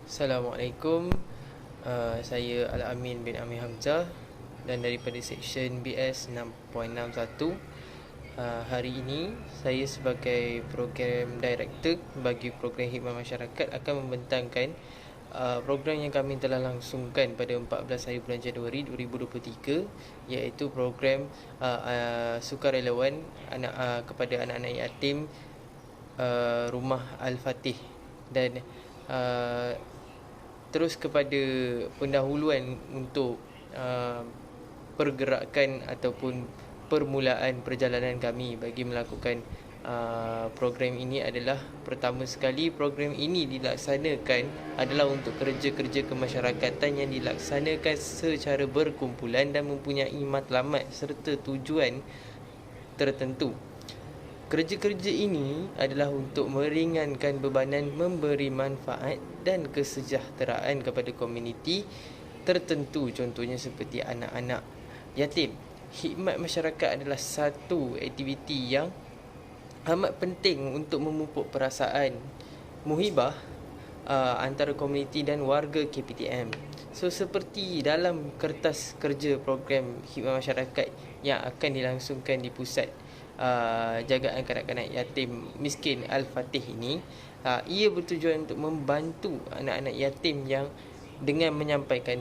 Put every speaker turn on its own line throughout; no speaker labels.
Assalamualaikum. Saya Al-Amin bin Amir Hamzah dan daripada Seksyen BS 6.61. Hari ini saya sebagai Program Director bagi Program Khidmat Masyarakat akan membentangkan program yang kami telah langsungkan pada 14 hari bulan Januari 2023, iaitu program sukarelawan kepada anak-anak yatim Rumah Al-Fatih, dan terus kepada pendahuluan untuk pergerakan ataupun permulaan perjalanan kami bagi melakukan program ini adalah, pertama sekali, program ini dilaksanakan adalah untuk kerja-kerja kemasyarakatan yang dilaksanakan secara berkumpulan dan mempunyai matlamat serta tujuan tertentu. Kerja-kerja ini adalah untuk meringankan bebanan, memberi manfaat dan kesejahteraan kepada komuniti tertentu, contohnya seperti anak-anak yatim. Khidmat masyarakat adalah satu aktiviti yang amat penting untuk memupuk perasaan muhibah antara komuniti dan warga KPTM. So, seperti dalam kertas kerja program khidmat masyarakat yang akan dilangsungkan di pusat jagaan kanak-kanak yatim miskin Al-Fatih ini, ia bertujuan untuk membantu anak-anak yatim yang dengan menyampaikan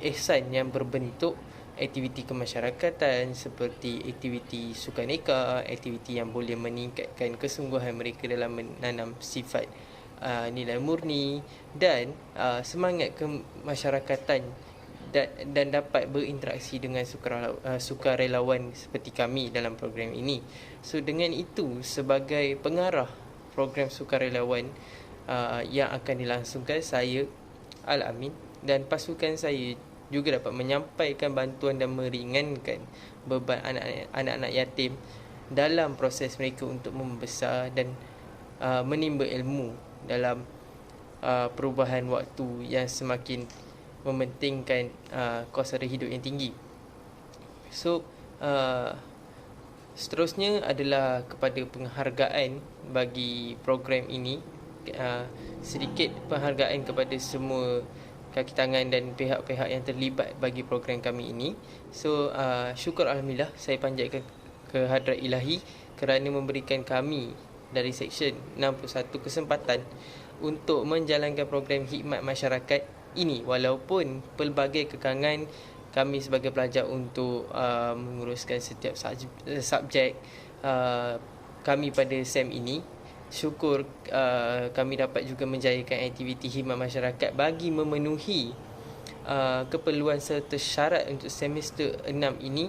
ihsan yang berbentuk aktiviti kemasyarakatan seperti aktiviti sukaneka, aktiviti yang boleh meningkatkan kesungguhan mereka dalam menanam sifat nilai murni dan semangat kemasyarakatan, dan dapat berinteraksi dengan sukarelawan seperti kami dalam program ini. So, dengan itu, sebagai pengarah program sukarelawan yang akan dilangsungkan, saya Al-Amin dan pasukan saya juga dapat menyampaikan bantuan dan meringankan beban anak-anak yatim dalam proses mereka untuk membesar dan menimba ilmu dalam perubahan waktu yang semakin mementingkan kos sara hidup yang tinggi. So, seterusnya adalah kepada penghargaan bagi program ini. Sedikit penghargaan kepada semua kaki tangan dan pihak-pihak yang terlibat bagi program kami ini. So, syukur Alhamdulillah, saya panjatkan ke hadrat Ilahi kerana memberikan kami dari Seksyen 61 kesempatan untuk menjalankan program khidmat masyarakat ini, walaupun pelbagai kekangan kami sebagai pelajar untuk menguruskan setiap subjek kami pada SEM ini. Syukur kami dapat juga menjayakan aktiviti khidmat masyarakat bagi memenuhi keperluan serta syarat untuk semester 6 ini,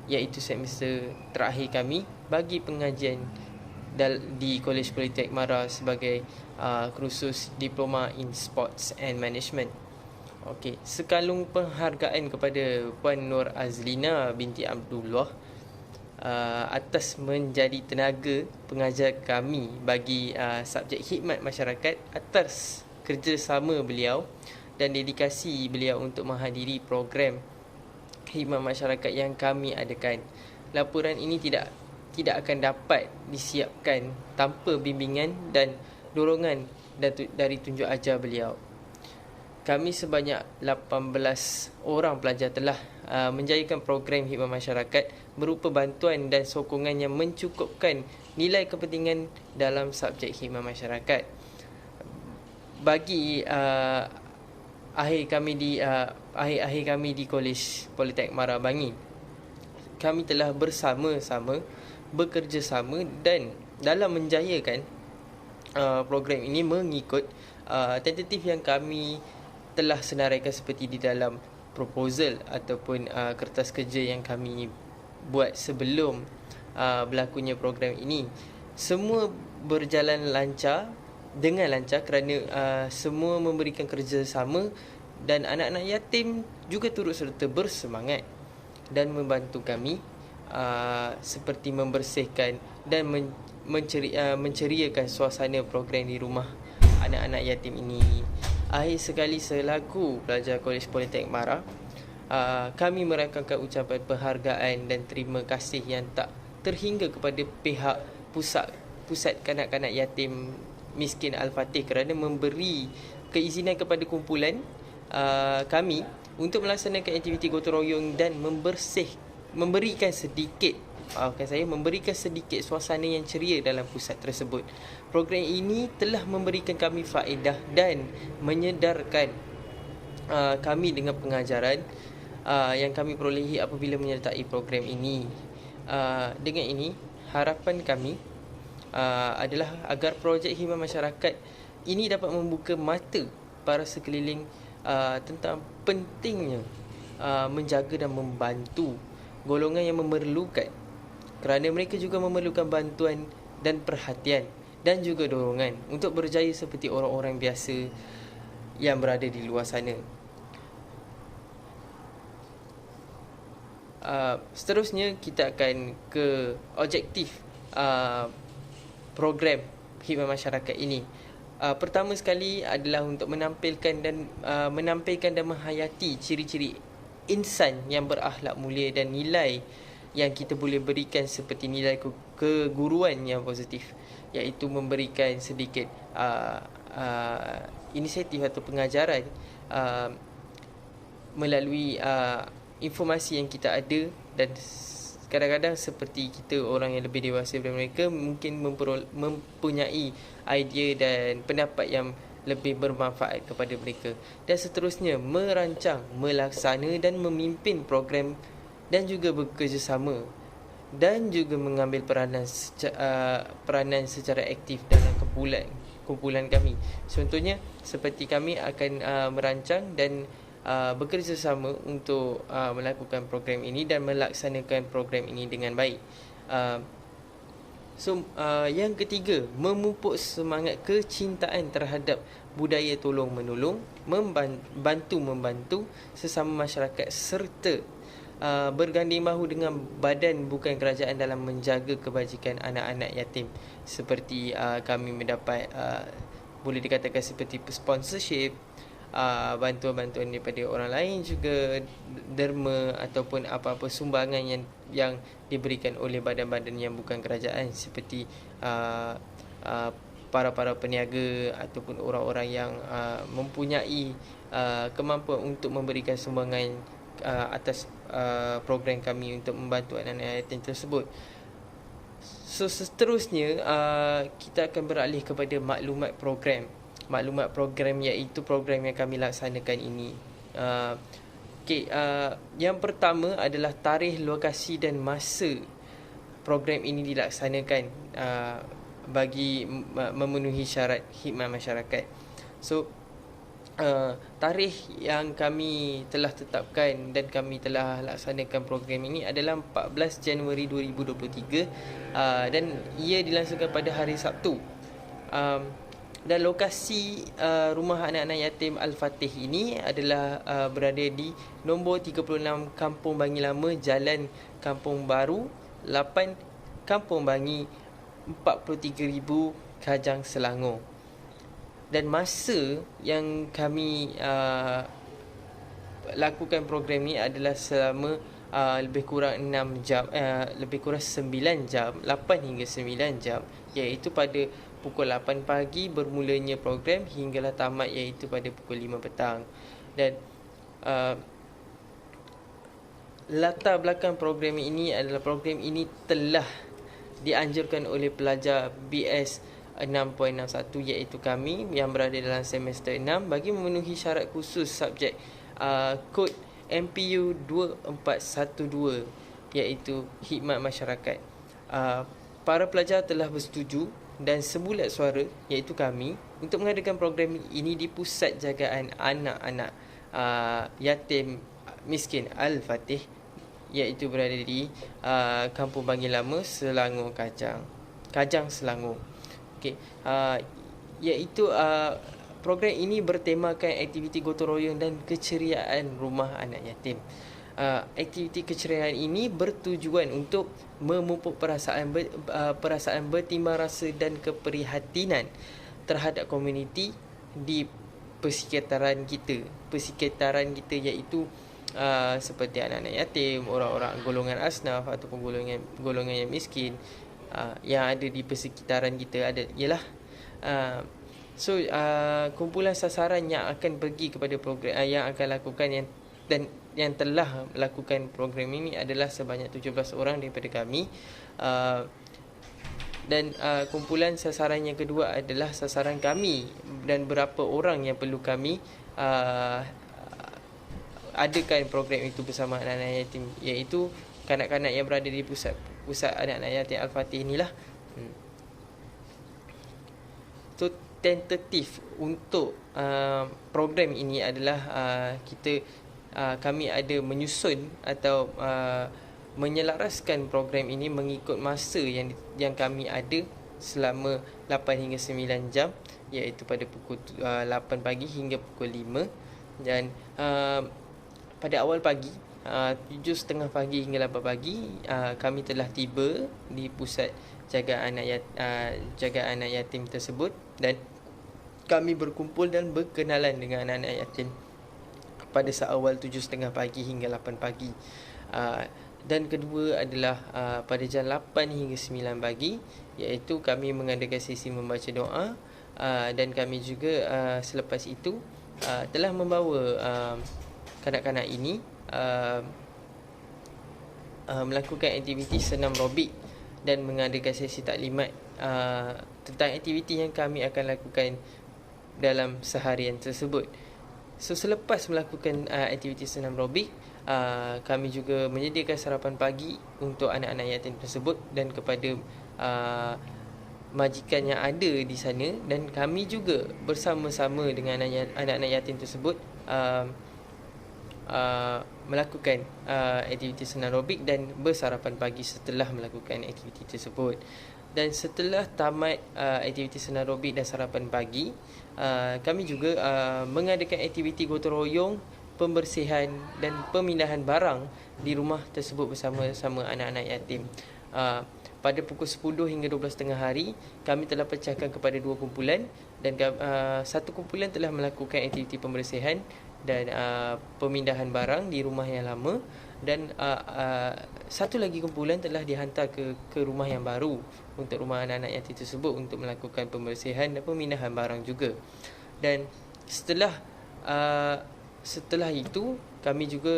iaitu semester terakhir kami bagi pengajian di Kolej Politeknik Mara sebagai kursus Diploma in Sports and Management. Okey, sekalung penghargaan kepada Puan Nur Azlina binti Abdullah atas menjadi tenaga pengajar kami bagi subjek khidmat masyarakat, atas kerjasama beliau dan dedikasi beliau untuk menghadiri program khidmat masyarakat yang kami adakan. Laporan ini tidak akan dapat disiapkan tanpa bimbingan dan dorongan dari tunjuk ajar beliau. Kami sebanyak 18 orang pelajar telah menjayakan program khidmat masyarakat berupa bantuan dan sokongan yang mencukupkan nilai kepentingan dalam subjek khidmat masyarakat. Bagi akhir kami di Kolej Politeknik Mara Bangi, kami telah bersama-sama bekerjasama dan dalam menjayakan program ini mengikut tentatif yang kami telah senaraikan seperti di dalam proposal ataupun kertas kerja yang kami buat sebelum berlakunya program ini. Semua berjalan dengan lancar kerana semua memberikan kerjasama dan anak-anak yatim juga turut serta bersemangat dan membantu kami seperti membersihkan dan menceriakan suasana program di rumah anak-anak yatim ini. Akhir sekali, selaku pelajar Kolej Politeknik Mara, kami merakamkan ucapan penghargaan dan terima kasih yang tak terhingga kepada pihak pusat kanak-kanak yatim Miskin Al-Fatih kerana memberi keizinan kepada kumpulan kami untuk melaksanakan aktiviti gotong royong dan memberikan sedikit suasana yang ceria dalam pusat tersebut. Program ini telah memberikan kami faedah dan menyedarkan kami dengan pengajaran yang kami perolehi apabila menyertai program ini. Dengan ini, harapan kami adalah agar projek khidmat masyarakat ini dapat membuka mata para sekeliling tentang pentingnya menjaga dan membantu golongan yang memerlukan, kerana mereka juga memerlukan bantuan dan perhatian dan juga dorongan untuk berjaya seperti orang-orang biasa yang berada di luar sana. Seterusnya kita akan ke objektif program khidmat masyarakat ini. Pertama sekali adalah untuk menampilkan dan menghayati ciri-ciri insan yang berakhlak mulia dan nilai yang kita boleh berikan seperti nilai keguruan yang positif, iaitu memberikan sedikit inisiatif atau pengajaran melalui informasi yang kita ada. Dan kadang-kadang seperti kita orang yang lebih dewasa daripada mereka mungkin mempunyai idea dan pendapat yang lebih bermanfaat kepada mereka. Dan seterusnya, merancang, melaksana dan memimpin program dan juga bekerjasama dan juga mengambil peranan secara aktif dalam kumpulan kami. Contohnya seperti kami akan merancang dan bekerjasama untuk melakukan program ini dan melaksanakan program ini dengan baik. Yang ketiga, memupuk semangat kecintaan terhadap budaya tolong-menolong, membantu sesama masyarakat serta berganding bahu dengan badan bukan kerajaan dalam menjaga kebajikan anak-anak yatim. Seperti kami mendapat boleh dikatakan seperti sponsorship, bantuan-bantuan daripada orang lain, juga derma ataupun apa-apa sumbangan yang diberikan oleh badan-badan yang bukan kerajaan, seperti para peniaga ataupun orang-orang yang mempunyai kemampuan untuk memberikan sumbangan atas program kami untuk membantu anak-anak yatim tersebut. Seterusnya kita akan beralih kepada maklumat program iaitu program yang kami laksanakan ini. Yang pertama adalah tarikh, lokasi dan masa program ini dilaksanakan bagi memenuhi syarat khidmat masyarakat. Tarikh yang kami telah tetapkan dan kami telah laksanakan program ini adalah 14 Januari 2023 dan ia dilangsungkan pada hari Sabtu. Dan lokasi rumah anak-anak yatim Al-Fatih ini adalah berada di nombor 36 Kampung Bangi Lama, Jalan Kampung Baru 8, Kampung Bangi, 43,000 Kajang, Selangor. Dan masa yang kami lakukan program ini adalah selama lebih kurang 6 jam, lebih kurang 9 jam, 8 hingga 9 jam, iaitu pada pukul 8 pagi bermulanya program hinggalah tamat, iaitu pada pukul 5 petang. Dan latar belakang program ini adalah program ini telah dianjurkan oleh pelajar BS 6.61, iaitu kami yang berada dalam semester 6 bagi memenuhi syarat khusus subjek kod MPU 2412, iaitu khidmat masyarakat. Para pelajar telah bersetuju dan sebulat suara, iaitu kami, untuk mengadakan program ini di pusat jagaan anak-anak yatim miskin Al-Fatih, iaitu berada di Kampung Bangi Lama, Selangor, Kajang, Selangor. Iaitu program ini bertemakan aktiviti gotong royong dan keceriaan rumah anak yatim. Aktiviti keceriaan ini bertujuan untuk memupuk perasaan bertimbang rasa dan keprihatinan terhadap komuniti di persekitaran kita, iaitu seperti anak-anak yatim, orang-orang golongan asnaf ataupun golongan yang miskin yang ada di persekitaran kita. Ialah Kumpulan sasaran yang akan pergi kepada program yang akan lakukan yang telah melakukan program ini adalah sebanyak 17 orang daripada kami. Kumpulan sasaran yang kedua adalah sasaran kami dan berapa orang yang perlu kami adakan program itu bersama anak-anak yatim, iaitu kanak-kanak yang berada di pusat anak-anak yatim Al-Fatih inilah. So tentatif untuk program ini adalah kami ada menyusun atau menyelaraskan program ini mengikut masa yang kami ada selama 8 hingga 9 jam, iaitu pada pukul 8 pagi hingga pukul 5. Dan pada awal pagi 7.30 pagi hingga 8 pagi kami telah tiba di pusat jagaan anak yatim tersebut, dan kami berkumpul dan berkenalan dengan anak-anak yatim pada seawal 7.30 pagi hingga 8 pagi. Dan kedua adalah pada jam 8 hingga 9 pagi, iaitu kami mengadakan sesi membaca doa, dan kami juga selepas itu telah membawa kanak-kanak ini melakukan aktiviti senam robik dan mengadakan sesi taklimat tentang aktiviti yang kami akan lakukan dalam seharian tersebut. So selepas melakukan aktiviti senam robik, kami juga menyediakan sarapan pagi untuk anak-anak yatim tersebut dan kepada majikan yang ada di sana, dan kami juga bersama-sama dengan anak-anak yatim tersebut melakukan aktiviti senam robik dan bersarapan pagi setelah melakukan aktiviti tersebut. Dan setelah tamat aktiviti senam robik dan sarapan pagi, kami juga mengadakan aktiviti gotong royong, pembersihan dan pemindahan barang di rumah tersebut bersama-sama anak-anak yatim. Pada pukul 10 hingga 12.30 hari, kami telah pecahkan kepada 2 kumpulan, dan satu kumpulan telah melakukan aktiviti pembersihan dan pemindahan barang di rumah yang lama, dan satu lagi kumpulan telah dihantar ke rumah yang baru untuk rumah anak-anak yatim tersebut untuk melakukan pembersihan dan pemindahan barang juga. Dan setelah itu kami juga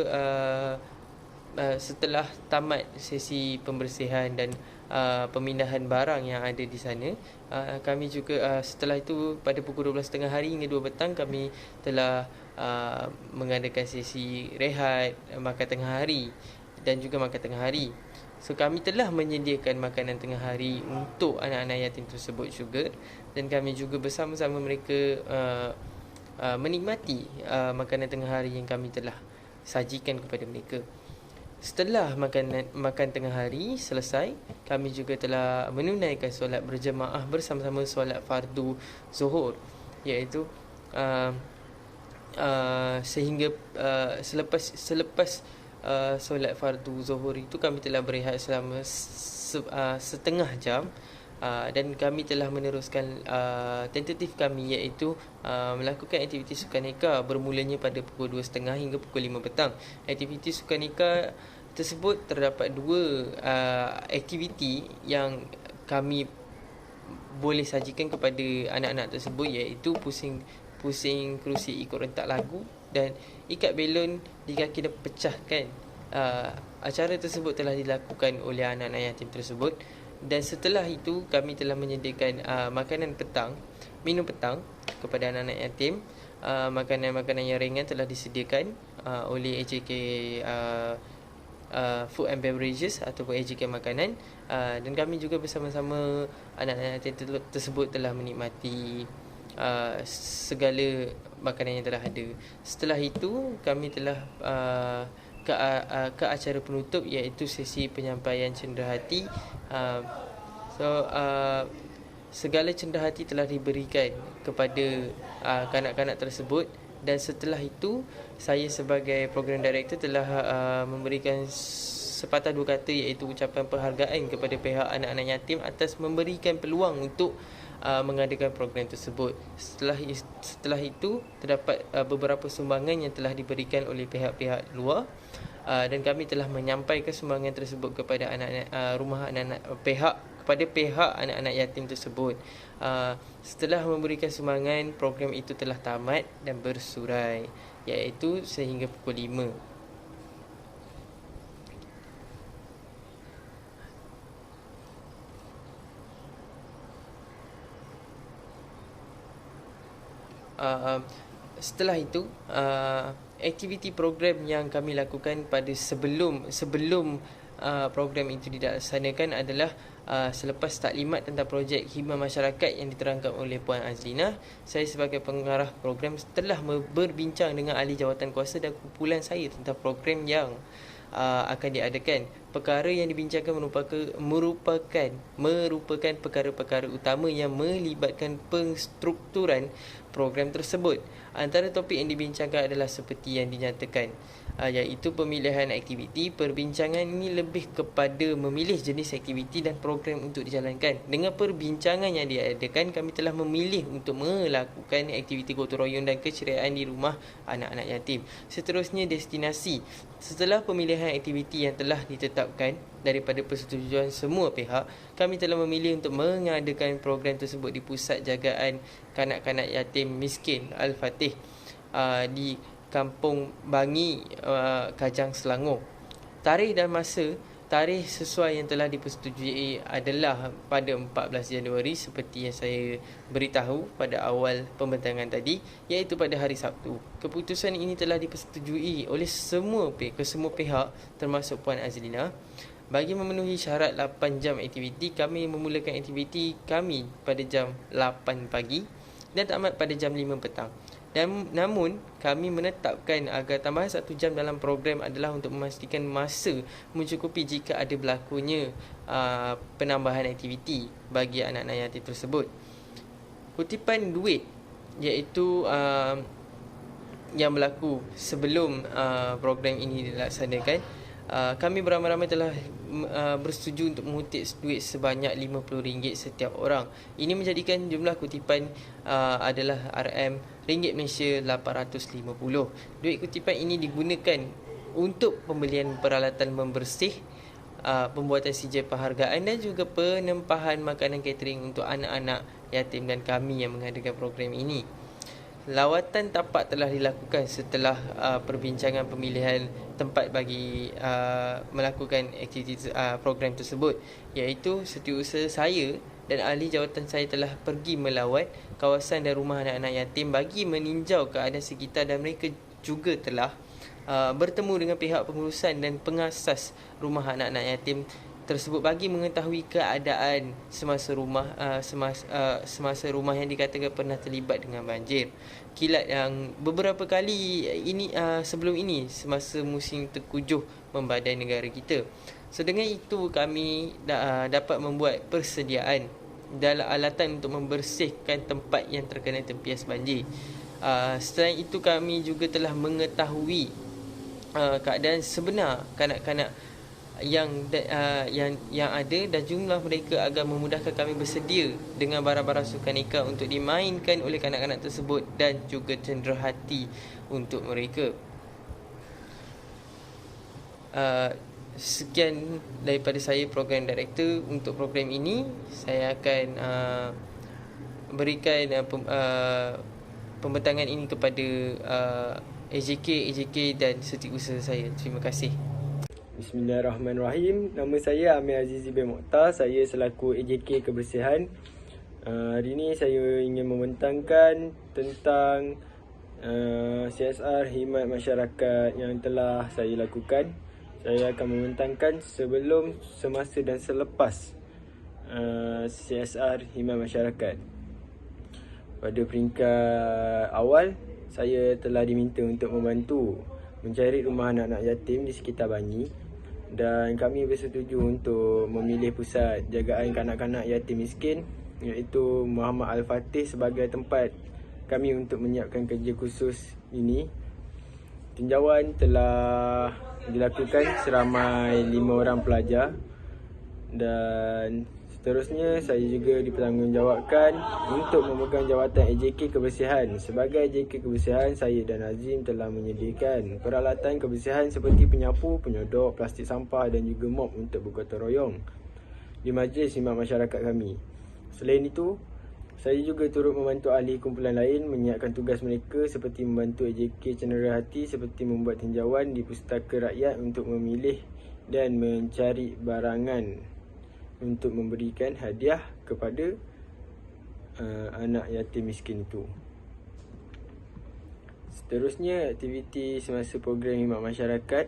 setelah tamat sesi pembersihan dan pemindahan barang yang ada di sana, kami juga setelah itu pada pukul 12.30 hari hingga 2 petang kami telah mengadakan sesi rehat, makan tengah hari dan juga makan tengah hari. So kami telah menyediakan makanan tengah hari untuk anak-anak yatim tersebut juga, dan kami juga bersama-sama mereka menikmati makanan tengah hari yang kami telah sajikan kepada mereka. Setelah makan tengah hari selesai, kami juga telah menunaikan solat berjemaah bersama-sama solat fardu zuhur, iaitu sehingga selepas solat fardu zuhur itu kami telah berehat selama setengah jam, dan kami telah meneruskan tentatif kami, iaitu melakukan aktiviti sukaneka bermulanya pada pukul 2.30 hingga pukul 5 petang. Aktiviti sukaneka tersebut terdapat 2 aktiviti yang kami boleh sajikan kepada anak-anak tersebut, iaitu pusing kerusi ikut rentak lagu dan ikat belon di kaki dan pecahkan. Acara tersebut telah dilakukan oleh anak-anak yatim tersebut, dan setelah itu kami telah menyediakan makanan petang, minum petang kepada anak-anak yatim. Makanan-makanan yang ringan telah disediakan oleh AJK Food and Beverages ataupun AJK Makanan, dan kami juga bersama-sama anak-anak yatim tersebut telah menikmati segala makanan yang telah ada. Setelah itu kami telah ke acara penutup, iaitu sesi penyampaian cenderahati. Segala cenderahati telah diberikan kepada kanak-kanak tersebut, dan setelah itu saya sebagai program director telah memberikan sepatah dua kata, iaitu ucapan penghargaan kepada pihak anak-anak yatim atas memberikan peluang untuk mengadakan program tersebut. Setelah itu terdapat beberapa sumbangan yang telah diberikan oleh pihak-pihak luar, dan kami telah menyampaikan sumbangan tersebut kepada anak-anak rumah anak-anak pihak kepada pihak anak-anak yatim tersebut. Setelah memberikan sumbangan, program itu telah tamat dan bersurai, iaitu sehingga pukul 5. Setelah itu, aktiviti program yang kami lakukan pada sebelum program itu dilaksanakan adalah selepas taklimat tentang projek khidmat masyarakat yang diterangkan oleh Puan Azlina, saya sebagai pengarah program telah berbincang dengan ahli jawatankuasa dan kumpulan saya tentang program yang akan diadakan. Perkara yang dibincangkan merupakan perkara-perkara utama yang melibatkan penstrukturan program tersebut. Antara topik yang dibincangkan adalah seperti yang dinyatakan, iaitu pemilihan aktiviti. Perbincangan ini lebih kepada memilih jenis aktiviti dan program untuk dijalankan. Dengan perbincangan yang diadakan, kami telah memilih untuk melakukan aktiviti gotong royong dan keceriaan di rumah anak-anak yatim. Seterusnya, destinasi. Setelah pemilihan aktiviti yang telah ditetapkan daripada persetujuan semua pihak, kami telah memilih untuk mengadakan program tersebut di pusat jagaan kanak-kanak yatim miskin Al-Fatih di Kampung Bangi, Kajang, Selangor. Tarikh dan masa. Tarikh sesuai yang telah dipersetujui adalah pada 14 Januari seperti yang saya beritahu pada awal pembentangan tadi, iaitu pada hari Sabtu. Keputusan ini telah dipersetujui oleh semua pihak termasuk Puan Azlina. Bagi memenuhi syarat 8 jam aktiviti, kami memulakan aktiviti kami pada jam 8 pagi dan tamat pada jam 5 petang. Namun, kami menetapkan agar tambahan 1 jam dalam program adalah untuk memastikan masa mencukupi jika ada berlakunya penambahan aktiviti bagi anak-anak yatim tersebut. Kutipan duit, iaitu yang berlaku sebelum program ini dilaksanakan. Kami beramai-ramai telah bersetuju untuk mengutip duit sebanyak RM50 setiap orang. Ini menjadikan jumlah kutipan adalah RM Malaysia 850. Duit kutipan ini digunakan untuk pembelian peralatan membersih, pembuatan sijil penghargaan dan juga penempahan makanan catering untuk anak-anak yatim dan kami yang mengadakan program ini. Lawatan tapak telah dilakukan setelah perbincangan pemilihan tempat bagi melakukan aktiviti program tersebut, iaitu setiausaha saya dan ahli jawatan saya telah pergi melawat kawasan dan rumah anak-anak yatim bagi meninjau keadaan sekitar, dan mereka juga telah bertemu dengan pihak pengurusan dan pengasas rumah anak-anak yatim tersebut bagi mengetahui keadaan semasa rumah yang dikatakan pernah terlibat dengan banjir kilat yang beberapa kali sebelum ini semasa musim terkujuh membadai negara kita. So dengan itu kami dapat membuat persediaan dalam alatan untuk membersihkan tempat yang terkena tempias banjir. Selain itu kami juga telah mengetahui keadaan sebenar kanak-kanak yang ada dan jumlah mereka agar memudahkan kami bersedia dengan barang-barang sukaneka untuk dimainkan oleh kanak-kanak tersebut dan juga cenderahati untuk mereka. Sekian daripada saya, program director untuk program ini. Saya akan berikan pembentangan ini kepada AJK dan setiausaha saya. Terima kasih.
Bismillahirrahmanirrahim. Nama saya Amir Azizi bin Mokhtar. Saya selaku AJK Kebersihan. Hari ini saya ingin membentangkan tentang CSR khidmat masyarakat yang telah saya lakukan. Saya akan membentangkan sebelum, semasa dan selepas CSR khidmat masyarakat. Pada peringkat awal, saya telah diminta untuk membantu mencari rumah anak-anak yatim di sekitar Bangi, dan kami bersetuju untuk memilih pusat jagaan kanak-kanak yatim miskin, iaitu Muhammad Al-Fatih, sebagai tempat kami untuk menyiapkan kerja khusus ini. Tinjauan telah dilakukan seramai 5 orang pelajar, dan seterusnya saya juga dipertanggungjawabkan untuk memegang jawatan AJK Kebersihan. Sebagai AJK Kebersihan, saya dan Azim telah menyediakan peralatan kebersihan seperti penyapu, penyodok, plastik sampah dan juga mop untuk bergotong royong. di Majlis Khidmat Masyarakat kami. Selain itu, saya juga turut membantu ahli kumpulan lain menyiapkan tugas mereka seperti membantu AJK Cenderia Hati seperti membuat tinjauan di Pustaka Rakyat untuk memilih dan mencari barangan untuk memberikan hadiah kepada anak yatim miskin itu. Seterusnya, aktiviti semasa program khidmat masyarakat.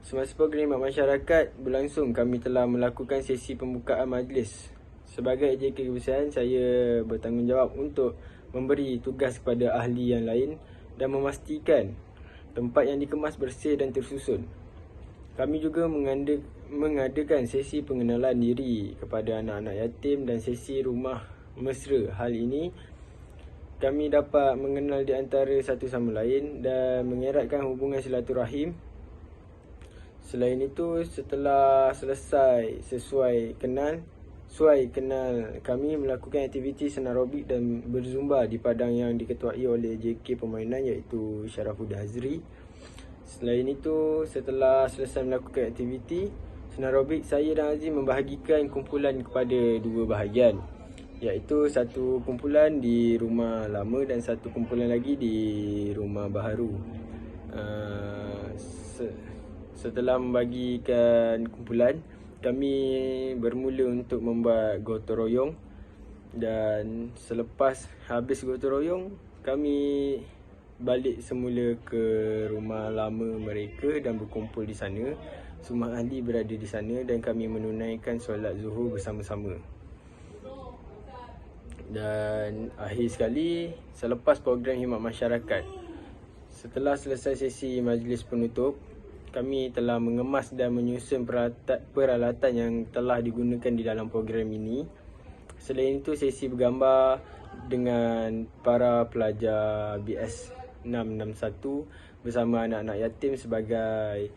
Semasa program khidmat masyarakat berlangsung, kami telah melakukan sesi pembukaan majlis. Sebagai AJK kebersihan, saya bertanggungjawab untuk memberi tugas kepada ahli yang lain dan memastikan tempat yang dikemas bersih dan tersusun. Kami juga mengadakan sesi pengenalan diri kepada anak-anak yatim dan sesi rumah mesra. Hal ini kami dapat mengenal di antara satu sama lain dan mengeratkan hubungan silaturahim. Selain itu, setelah selesai sesuai kenal, kami melakukan aktiviti senarobik dan berzumba di padang yang diketuai oleh JK permainan iaitu Syarafuddin Hazri. Selain itu, setelah selesai melakukan aktiviti senarobik, saya dan Azim membahagikan kumpulan kepada dua bahagian, iaitu satu kumpulan di rumah lama dan satu kumpulan lagi di rumah baharu. Setelah membagikan kumpulan, kami bermula untuk membuat gotong royong, dan selepas habis gotong royong, kami balik semula ke rumah lama mereka dan berkumpul di sana. Semua ahli berada di sana dan kami menunaikan solat zuhur bersama-sama. Dan akhir sekali, selepas program khidmat masyarakat, setelah selesai sesi majlis penutup, kami telah mengemas dan menyusun peralatan yang telah digunakan di dalam program ini. Selain itu, sesi bergambar dengan para pelajar BS 661 bersama anak-anak yatim sebagai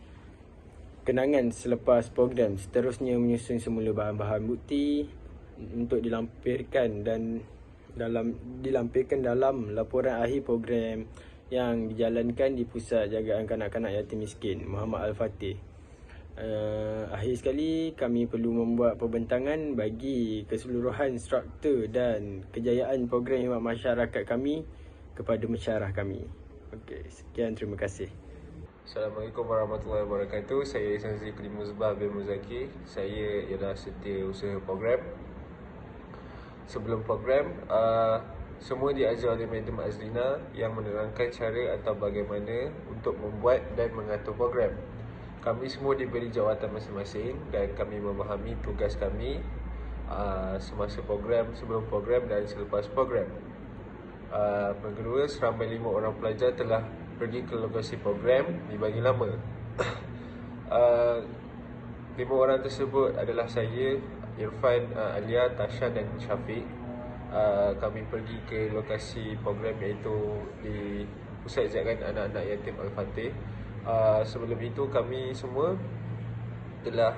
kenangan selepas program. Seterusnya, menyusun semula bahan-bahan bukti untuk dilampirkan dalam laporan akhir program yang dijalankan di Pusat Jagaan Kanak-Kanak Yatim Miskin Muhammad Al-Fatih. Akhir sekali, kami perlu membuat perbentangan bagi keseluruhan struktur dan kejayaan program khidmat masyarakat kami kepada mesyarah kami. Okey, sekian, terima kasih.
Assalamualaikum warahmatullahi wabarakatuh. Saya Ihsan Zikri Muzbah bin Muzaki. Saya ialah setiausaha program. Sebelum program, semua diajar oleh Madam Azlina yang menerangkan cara atau bagaimana untuk membuat dan mengatur program. Kami semua diberi jawatan masing-masing dan kami memahami tugas kami semasa program, sebelum program dan selepas program. Yang kedua, seramai 5 orang pelajar telah pergi ke lokasi program dibagi lama. 5 orang tersebut adalah saya, Irfan, Alia, Tasha dan Syafiq. Kami pergi ke lokasi program iaitu di Pusat Jagaan Anak-Anak Yatim Al-Fatih. Sebelum itu, kami semua telah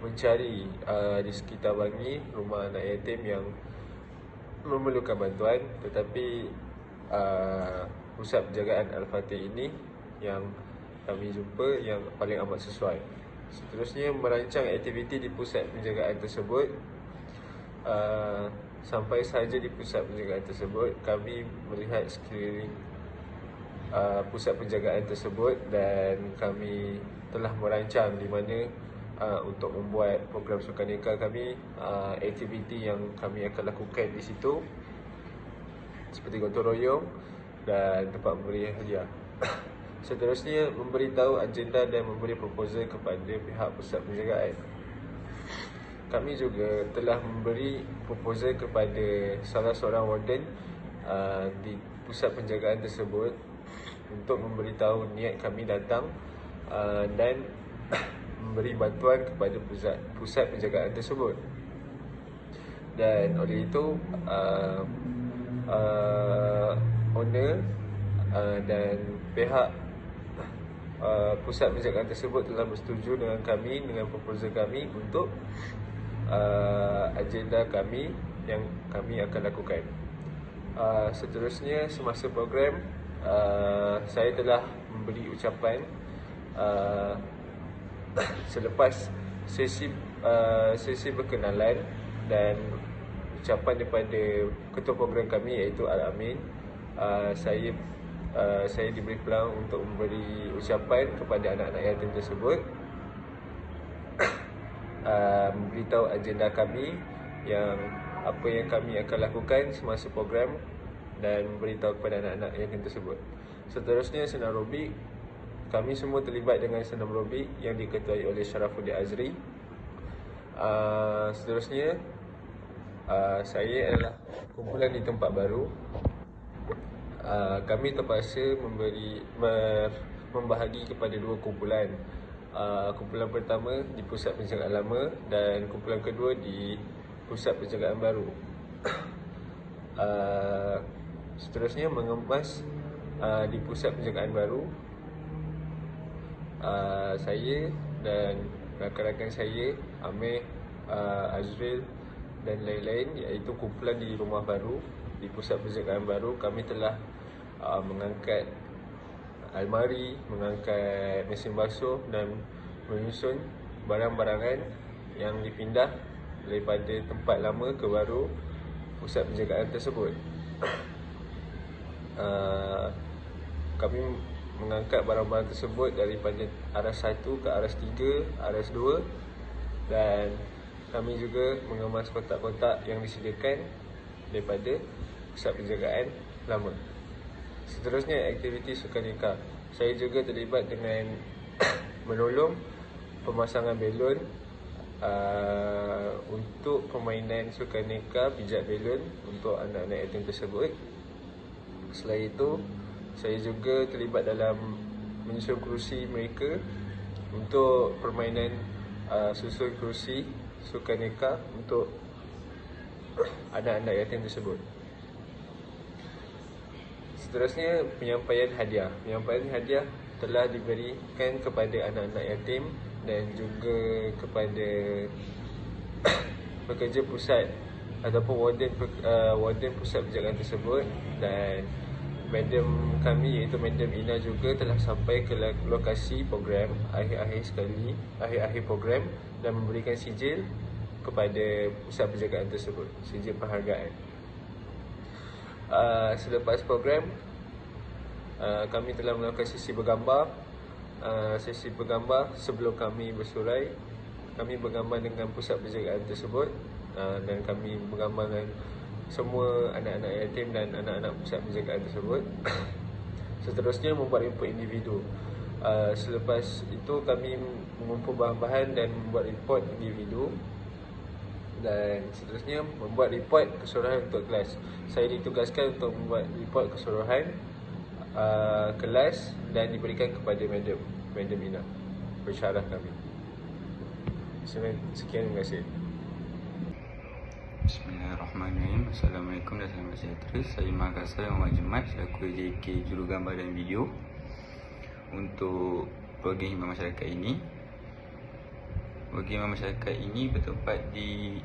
mencari di sekitar Bangi rumah anak yatim yang memerlukan bantuan, tetapi Pusat Penjagaan Al-Fatih ini yang kami jumpa yang paling amat sesuai. Seterusnya, merancang aktiviti di pusat penjagaan tersebut. Sampai sahaja di pusat penjagaan tersebut, kami melihat sekeliling pusat penjagaan tersebut dan kami telah merancang di mana untuk membuat program sukaneka kami, aktiviti yang kami akan lakukan di situ seperti gotong royong dan tempat memberi hadiah. Seterusnya, memberitahu agenda dan memberi proposal kepada pihak pusat penjagaan. Kami juga telah memberi proposal kepada salah seorang warden di pusat penjagaan tersebut untuk memberitahu niat kami datang dan memberi bantuan kepada pusat penjagaan tersebut. Dan oleh itu, owner dan pihak pusat penjagaan tersebut telah bersetuju dengan kami, dengan proposal kami untuk agenda kami yang kami akan lakukan. Seterusnya, semasa program, saya telah memberi ucapan selepas sesi sesi berkenalan dan ucapan daripada ketua program kami iaitu Al-Amin. Saya diberi peluang untuk memberi ucapan kepada anak-anak yatim tersebut, memberitahu agenda kami, apa yang kami akan lakukan semasa program, dan memberitahu kepada anak-anak yatim tersebut. Seterusnya, senam aerobik. Kami semua terlibat dengan senam aerobik yang diketuai oleh Syarafuddin Azri. Seterusnya, saya adalah kumpulan di tempat baru. Kami terpaksa membahagi kepada dua kumpulan. Kumpulan pertama di Pusat Penjagaan Lama dan kumpulan kedua di Pusat Penjagaan Baru. Seterusnya, mengemas di Pusat Penjagaan Baru. Saya dan rakan-rakan saya, Amir, Azril dan lain-lain, iaitu kumpulan di Rumah Baru di Pusat Penjagaan Baru, kami telah mengangkat almari, mengangkat mesin basuh dan menyusun barang-barangan yang dipindah daripada tempat lama ke baru pusat penjagaan tersebut. Kami mengangkat barang-barang tersebut daripada aras 1 ke aras 3, aras 2, dan kami juga mengemas kotak-kotak yang disediakan daripada pusat penjagaan lama. Seterusnya, aktiviti sukaneka. Saya juga terlibat dengan menolong pemasangan belon untuk permainan sukaneka pijat belon untuk anak-anak yatim tersebut. Selain itu, saya juga terlibat dalam menyusun kerusi mereka untuk permainan susun kerusi sukaneka untuk anak-anak yatim tersebut. Seterusnya, penyampaian hadiah. Penyampaian hadiah telah diberikan kepada anak-anak yatim dan juga kepada pekerja pusat ataupun warden pusat penjagaan tersebut, dan madam kami iaitu Madam Ina juga telah sampai ke lokasi program akhir-akhir program dan memberikan sijil kepada pusat penjagaan tersebut, sijil penghargaan. Selepas program, kami telah melakukan sesi bergambar. Sesi bergambar sebelum kami bersurai, kami bergambar dengan pusat penjagaan tersebut, dan kami bergambar dengan semua anak-anak yatim dan anak-anak pusat penjagaan tersebut. Seterusnya, membuat report individu. Selepas itu, kami mengumpul bahan-bahan dan membuat report individu, dan seterusnya membuat report keseluruhan untuk kelas. Saya ditugaskan untuk membuat report keseluruhan kelas dan diberikan kepada Madam Ina, pensyarah kami. Sekian, terima kasih.
Bismillahirrahmanirrahim. Assalamualaikum dan salam sejahtera. Saya Mahkasar Muhammad Jemat selaku JK Jurugambar dan Video untuk program Hikmat Masyarakat ini. Program Hikmat Masyarakat ini bertempat di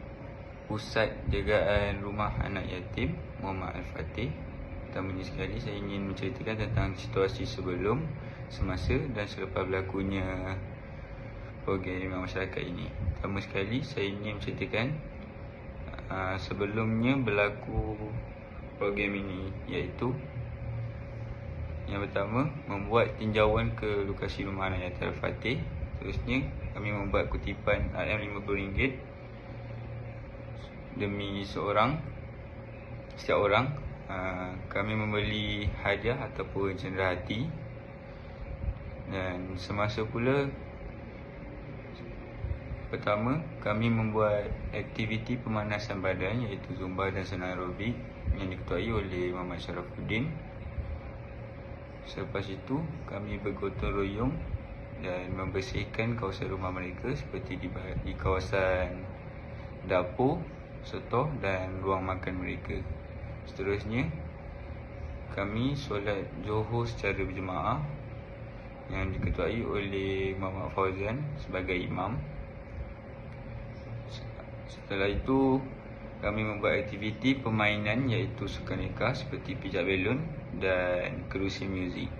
Pusat Jagaan Rumah Anak Yatim Muhammad Al-Fatih. Pertamanya sekali, saya ingin menceritakan tentang situasi sebelum, semasa dan selepas berlakunya program Hikmat Masyarakat ini. Pertama sekali, saya ingin menceritakan sebelumnya berlaku program ini, iaitu yang pertama, membuat tinjauan ke lokasi rumah anak yatim Al-Fatih. Terusnya, kami membuat kutipan RM50 demi setiap orang. Kami membeli hadiah ataupun cenderahati, dan semasa pula pertama, kami membuat aktiviti pemanasan badan iaitu zumba dan senam aerobik yang diketuai oleh Muhammad Syarafuddin. Selepas itu, kami bergotong royong dan membersihkan kawasan rumah mereka seperti di kawasan dapur, setoh dan ruang makan mereka. Seterusnya, kami solat Zuhur secara berjemaah yang diketuai oleh Muhammad Fauzan sebagai imam. Setelah itu, kami membuat aktiviti permainan iaitu sukaneka seperti pijat belon dan kerusi muzik.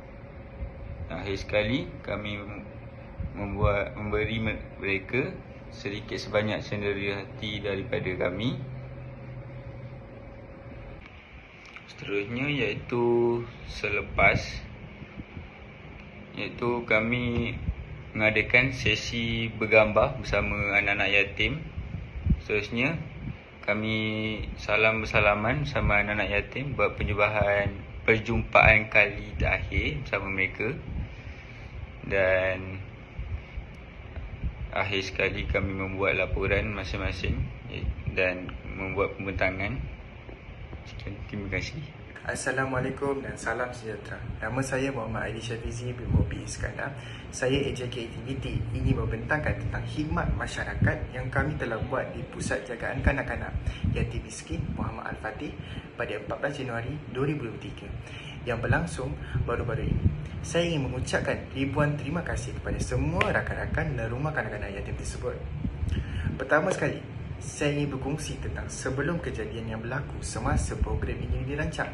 Akhir sekali, kami memberi mereka sedikit sebanyak cenderia hati daripada kami. Seterusnya iaitu kami mengadakan sesi bergambar bersama anak-anak yatim. Seterusnya kami bersalaman bersama anak-anak yatim, buat perjumpaan kali terakhir bersama mereka. Dan akhir sekali kami membuat laporan masing-masing dan membuat pembentangan. Terima kasih.
Assalamualaikum dan salam sejahtera. Nama saya Muhammad Aidi Syafizi bin Mobi Iskandar. Saya AJK Aktiviti ini membentangkan tentang khidmat masyarakat yang kami telah buat di Pusat Jagaan Kanak-Kanak Yatim Miskin Muhammad Al-Fatih pada 14 Januari 2023 yang berlangsung baru-baru ini. Saya ingin mengucapkan ribuan terima kasih kepada semua rakan-rakan dan rumah kanak-kanak yatim tersebut. Pertama sekali, saya ingin berkongsi tentang sebelum kejadian yang berlaku semasa program ini dirancang.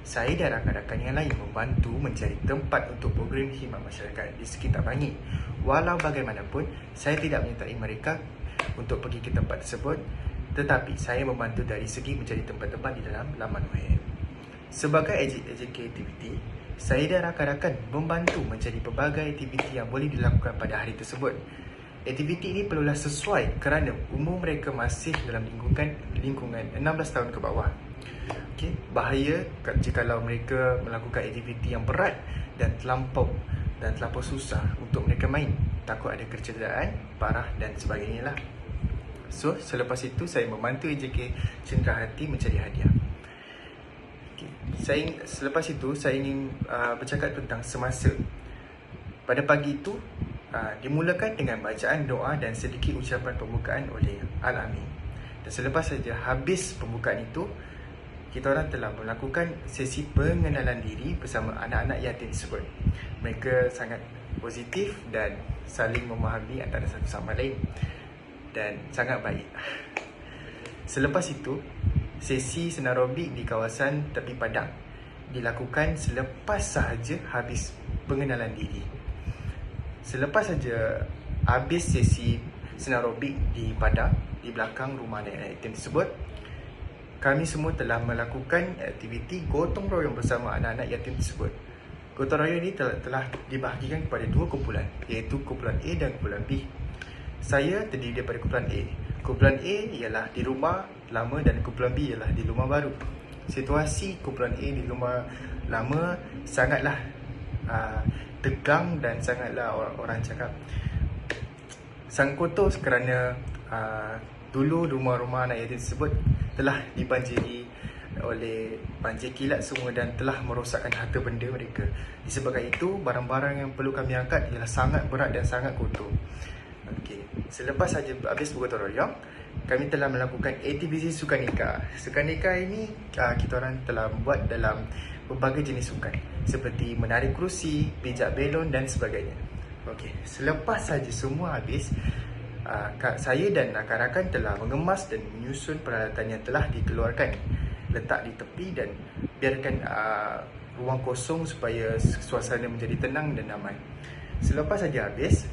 Saya dan rakan-rakan yang lain membantu mencari tempat untuk program khidmat masyarakat di sekitar Bangi. Walau bagaimanapun, saya tidak menyertai mereka untuk pergi ke tempat tersebut, tetapi saya membantu dari segi mencari tempat-tempat di dalam laman web. Sebagai AJK Aktiviti, saya dan rakan-rakan membantu mencari pelbagai aktiviti yang boleh dilakukan pada hari tersebut. Aktiviti ini perlulah sesuai kerana umur mereka masih dalam lingkungan 16 tahun ke bawah. Bahaya jikalau mereka melakukan aktiviti yang berat dan terlampau susah untuk mereka main. Takut ada kecederaan parah dan sebagainya lah. So, selepas itu saya membantu AJK Cendera Hati mencari hadiah. Selepas itu saya ingin bercakap tentang semasa. Pada pagi itu dimulakan dengan bacaan doa dan sedikit ucapan pembukaan oleh Al-Amin. Dan selepas saja habis pembukaan itu, kita orang telah melakukan sesi pengenalan diri bersama anak-anak yatim tersebut. Mereka sangat positif dan saling memahami antara satu sama lain dan sangat baik. Selepas itu, sesi senarobik di kawasan tepi padang dilakukan selepas sahaja habis pengenalan diri. Selepas saja habis sesi senarobik di padang di belakang rumah anak yatim tersebut, kami semua telah melakukan aktiviti gotong royong bersama anak-anak yatim tersebut. Gotong royong ini telah dibahagikan kepada dua kumpulan, iaitu kumpulan A dan kumpulan B. Saya terdiri daripada kumpulan A. Kumpulan A ialah di rumah lama dan kumpulan B ialah di rumah baru. Situasi kumpulan A di rumah lama sangatlah tegang dan sangatlah orang cakap sangkutos kerana dulu rumah-rumah anak yatim tersebut telah dibanjiri oleh banjir kilat semua dan telah merosakkan harta benda mereka. Disebabkan itu, barang-barang yang perlu kami angkat ialah sangat berat dan sangat kotor. Selepas saja habis bergotong royong, kami telah melakukan aktiviti sukan-nika. Sukan-nika ini kita orang telah buat dalam berbagai jenis sukan seperti menarik kerusi, pijak belon dan sebagainya. Selepas saja semua habis, saya dan rakan-rakan telah mengemas dan menyusun peralatan yang telah dikeluarkan, letak di tepi dan biarkan ruang kosong supaya suasana menjadi tenang dan aman. Selepas saja habis,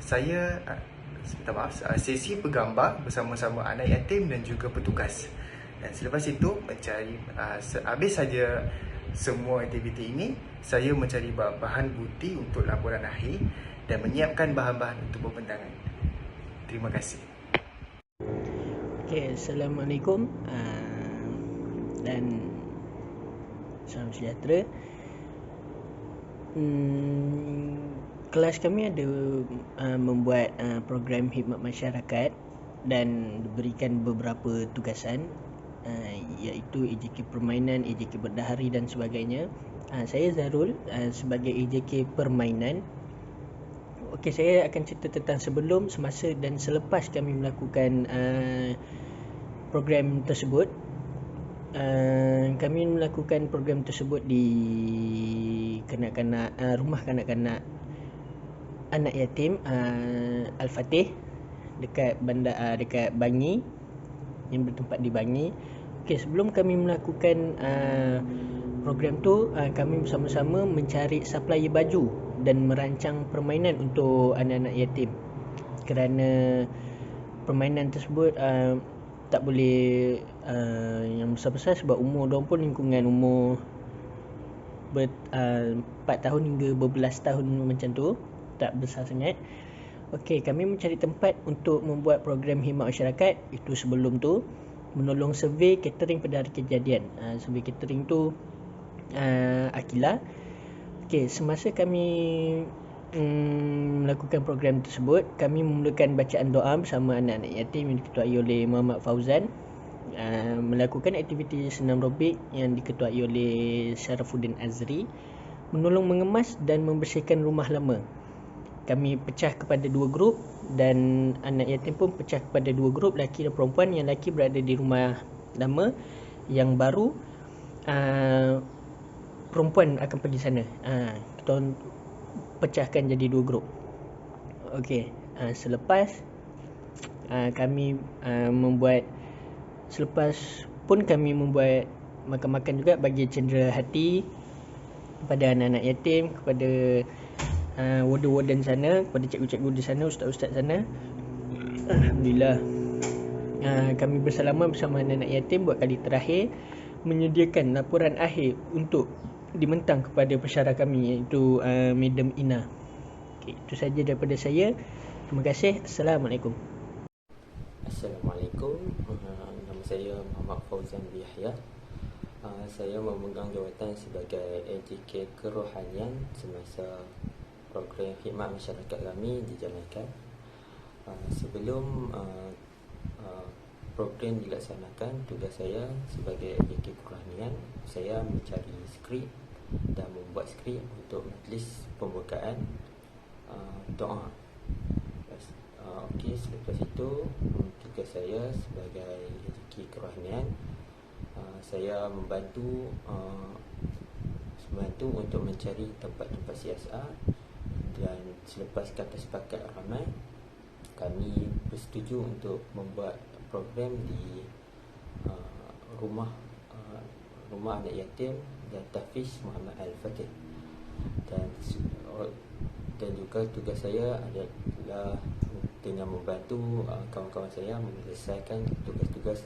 sesi bergambar bersama-sama anak yatim dan juga petugas. Dan selepas itu habis saja semua aktiviti ini, saya mencari bahan bukti untuk laporan akhir dan menyiapkan bahan-bahan untuk pembentangan. Terima kasih.
Assalamualaikum dan salam sejahtera. Kelas kami ada membuat program khidmat masyarakat dan diberikan beberapa tugasan, iaitu AJK permainan, AJK berdahari dan sebagainya. Saya Zarul sebagai AJK permainan. Saya akan cerita tentang sebelum, semasa dan selepas kami melakukan program tersebut. Kami melakukan program tersebut di rumah kanak-kanak anak yatim Al-Fatih dekat Bangi, yang bertempat di Bangi. Sebelum kami melakukan program tu, kami bersama-sama mencari supplier baju dan merancang permainan untuk anak-anak yatim, kerana permainan tersebut tak boleh yang besar-besar sebab umur diorang pun lingkungan umur 4 tahun hingga berbelas tahun macam tu, tak besar sangat. Okey, kami mencari tempat untuk membuat program khidmat masyarakat. Itu sebelum tu menolong survey catering pada hari kejadian. Survey catering tu Akila. Okey, semasa kami melakukan program tersebut, kami memulakan bacaan doa bersama anak-anak yatim yang diketuai oleh Muhammad Fauzan, melakukan aktiviti senam robik yang diketuai oleh Syarafuddin Azri, menolong mengemas dan membersihkan rumah lama. Kami pecah kepada 2 grup dan anak yatim pun pecah kepada 2 grup, lelaki dan perempuan. Yang lelaki berada di rumah lama, yang baru perempuan akan pergi sana. Kita pecahkan jadi 2 grup. Okey, selepas kami membuat, selepas pun kami membuat makan-makan juga bagi cendera hati kepada anak-anak yatim, kepada warden-warden sana, kepada cikgu-cikgu di sana, ustaz-ustaz sana. Alhamdulillah, kami bersalaman bersama anak-anak yatim buat kali terakhir, menyediakan laporan akhir untuk dimentang kepada pensyarah kami, iaitu Madam Ina. Okay, itu saja daripada saya. Terima kasih. Assalamualaikum.
Assalamualaikum. Nama saya Muhammad Fauzan Yahya. Saya memegang jawatan sebagai AJK Kerohanian semasa program khidmat masyarakat kami dijalankan. Sebelum program dilaksanakan, tugas saya sebagai AJK Kerohanian, saya mencari skrip dan membuat skrip untuk majlis pembukaan doa. Okey, selepas itu tugas saya sebagai AJK Kerohanian, saya membantu untuk mencari tempat-tempat CSR, dan selepas kata sepakat ramai, kami bersetuju untuk membuat program di rumah anak yatim dan tahfiz Muhammad Al-Fatih. Dan juga tugas saya adalah dengan membantu kawan-kawan saya menyelesaikan tugas-tugas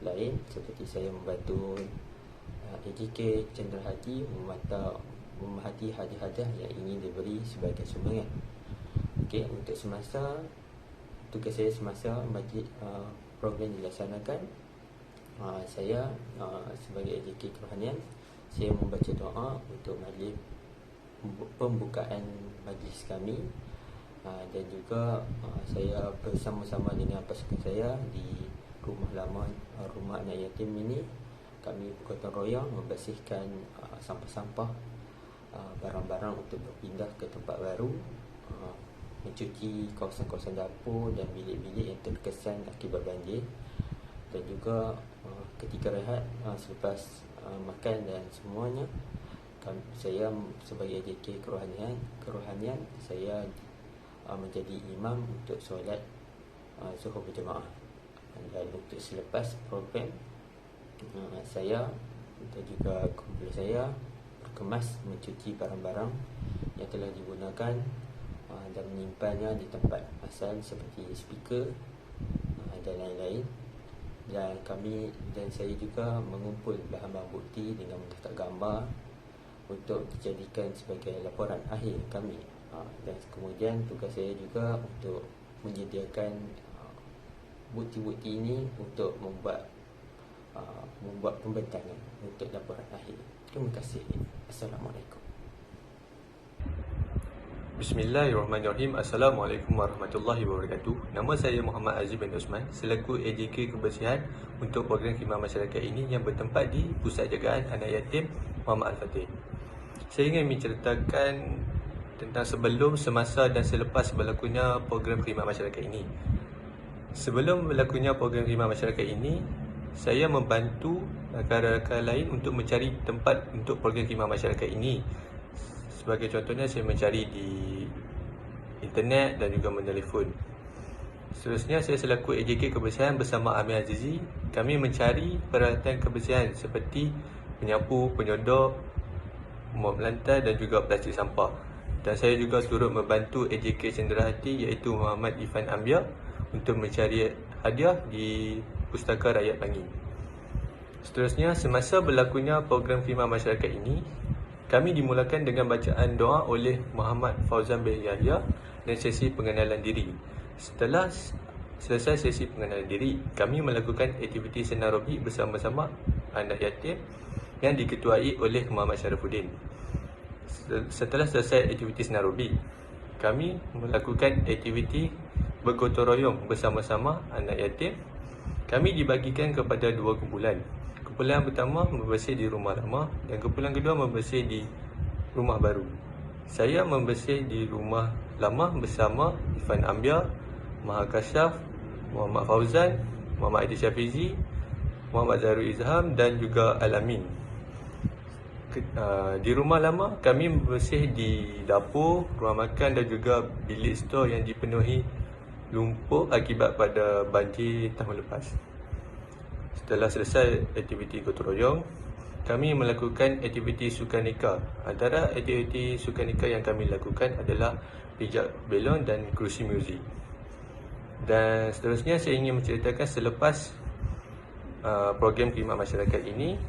lain, seperti saya membantu AJK Cendera Hati memerhati hadiah-hadiah yang ingin diberi sebagai sumbangan. Okey, untuk semasa tugas saya semasa program dilaksanakan, saya sebagai AJK Kerohanian, saya membaca doa untuk majlis pembukaan majlis kami, dan juga saya bersama-sama dengan pasukan saya di rumah lama, rumah anak yatim ini, kami bergotong royong membersihkan sampah-sampah, barang-barang untuk berpindah ke tempat baru, mencuci kawasan-kawasan dapur dan bilik-bilik yang terkesan akibat banjir, dan juga ketika rehat selepas makan dan semuanya, saya sebagai AJK Kerohanian, saya menjadi imam untuk solat zuhur berjemaah. Dan untuk selepas program, saya dan juga kumpulan saya berkemas mencuci barang-barang yang telah digunakan dan menyimpannya di tempat asal seperti speaker dan lain-lain. Dan saya juga mengumpul bahan-bahan bukti dengan mencetak gambar untuk dijadikan sebagai laporan akhir kami. Dan kemudian tugas saya juga untuk menyediakan bukti-bukti ini untuk membuat pembentangan untuk laporan akhir. Terima kasih. Assalamualaikum.
Bismillahirrahmanirrahim. Assalamualaikum warahmatullahi wabarakatuh. Nama saya Muhammad Aziz bin Osman, selaku AJK Kebersihan untuk program khidmat masyarakat ini yang bertempat di Pusat Jagaan Anak Yatim Muhammad Al-Fatih. Saya ingin menceritakan tentang sebelum, semasa dan selepas berlakunya program khidmat masyarakat ini. Sebelum berlakunya program khidmat masyarakat ini, saya membantu rakan-rakan lain untuk mencari tempat untuk program khidmat masyarakat ini. Sebagai contohnya, saya mencari di internet dan juga menelefon. Seterusnya, saya selaku AJK Kebersihan bersama Amir Azizi, kami mencari peralatan kebersihan seperti penyapu, penyodok, mop lantai dan juga plastik sampah. Dan saya juga turut membantu AJK Cendera Hati, iaitu Muhammad Ifan Ambiar, untuk mencari hadiah di Pustaka Rakyat Bangi. Seterusnya, semasa berlakunya program khidmat masyarakat ini, kami dimulakan dengan bacaan doa oleh Muhammad Fauzan bin Yahya dan sesi pengenalan diri. Setelah selesai sesi pengenalan diri, kami melakukan aktiviti senarobi bersama-sama anak yatim yang diketuai oleh Muhammad Syarifuddin. Setelah selesai aktiviti senarobi, kami melakukan aktiviti bergotong royong bersama-sama anak yatim. Kami dibagikan kepada dua kumpulan. Kumpulan pertama membersih di rumah lama dan kumpulan kedua membersih di rumah baru. Saya membersih di rumah lama bersama Irfan Ambia, Maha Kasyaf, Muhammad Fauzan, Muhammad Aidil Syafizi, Muhammad Zarul Izham dan juga Al-Amin. Di rumah lama, kami membersih di dapur, ruang makan dan juga bilik stor yang dipenuhi lumpur akibat pada banjir tahun lepas. Setelah selesai aktiviti gotong royong, kami melakukan aktiviti sukaneka. Antara aktiviti sukaneka yang kami lakukan adalah pijak belon dan kerusi muzik. Dan seterusnya saya ingin menceritakan selepas program khidmat masyarakat ini,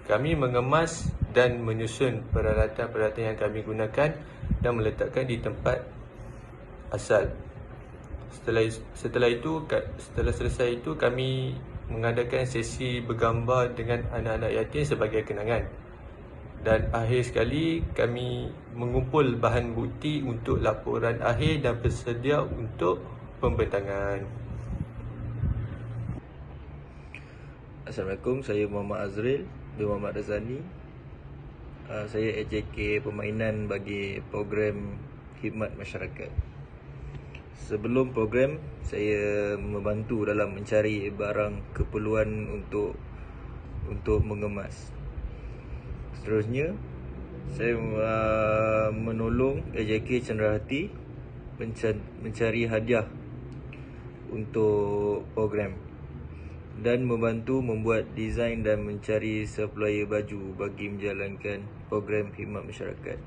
kami mengemas dan menyusun peralatan-peralatan yang kami gunakan dan meletakkan di tempat asal. Setelah selesai itu, kami mengadakan sesi bergambar dengan anak-anak yatim sebagai kenangan. Dan akhir sekali, kami mengumpul bahan bukti untuk laporan akhir dan bersedia untuk pembentangan.
Assalamualaikum, saya Muhammad Azril bin Muhammad Razani. Saya AJK permainan bagi program khidmat masyarakat. Sebelum program, saya membantu dalam mencari barang keperluan untuk mengemas. Seterusnya, saya menolong AJK Cenderahati mencari hadiah untuk program dan membantu membuat desain dan mencari supplier baju bagi menjalankan program khidmat masyarakat.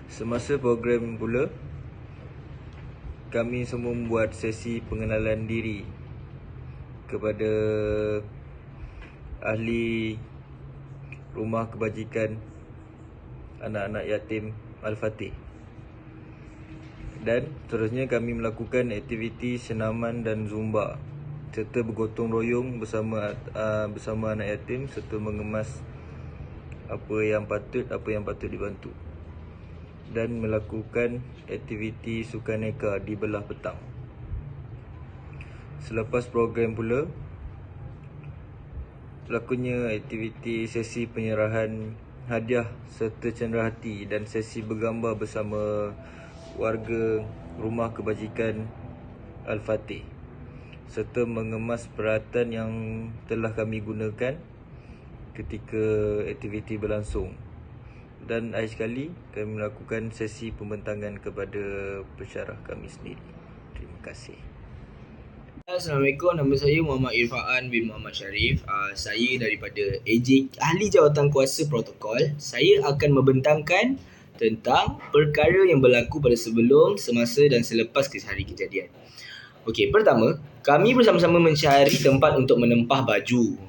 Semasa program pula, kami semua membuat sesi pengenalan diri kepada ahli rumah kebajikan anak-anak yatim Al-Fatih. Dan seterusnya kami melakukan aktiviti senaman dan zumba serta bergotong royong bersama anak yatim serta mengemas apa yang patut dibantu dan melakukan aktiviti sukaneka di belah petang. Selepas program pula, berlakunya aktiviti sesi penyerahan hadiah serta cenderahati dan sesi bergambar bersama warga rumah kebajikan Al-Fatih serta mengemas peralatan yang telah kami gunakan ketika aktiviti berlangsung. Dan akhir sekali, kami melakukan sesi pembentangan kepada pensyarah kami sendiri. Terima kasih.
Assalamualaikum, nama saya Muhammad Irfan bin Muhammad Sharif. Saya daripada AJ Ahli Jawatan Kuasa Protokol. Saya akan membentangkan tentang perkara yang berlaku pada sebelum, semasa dan selepas hari kejadian. Okey, pertama, kami bersama-sama mencari tempat untuk menempah baju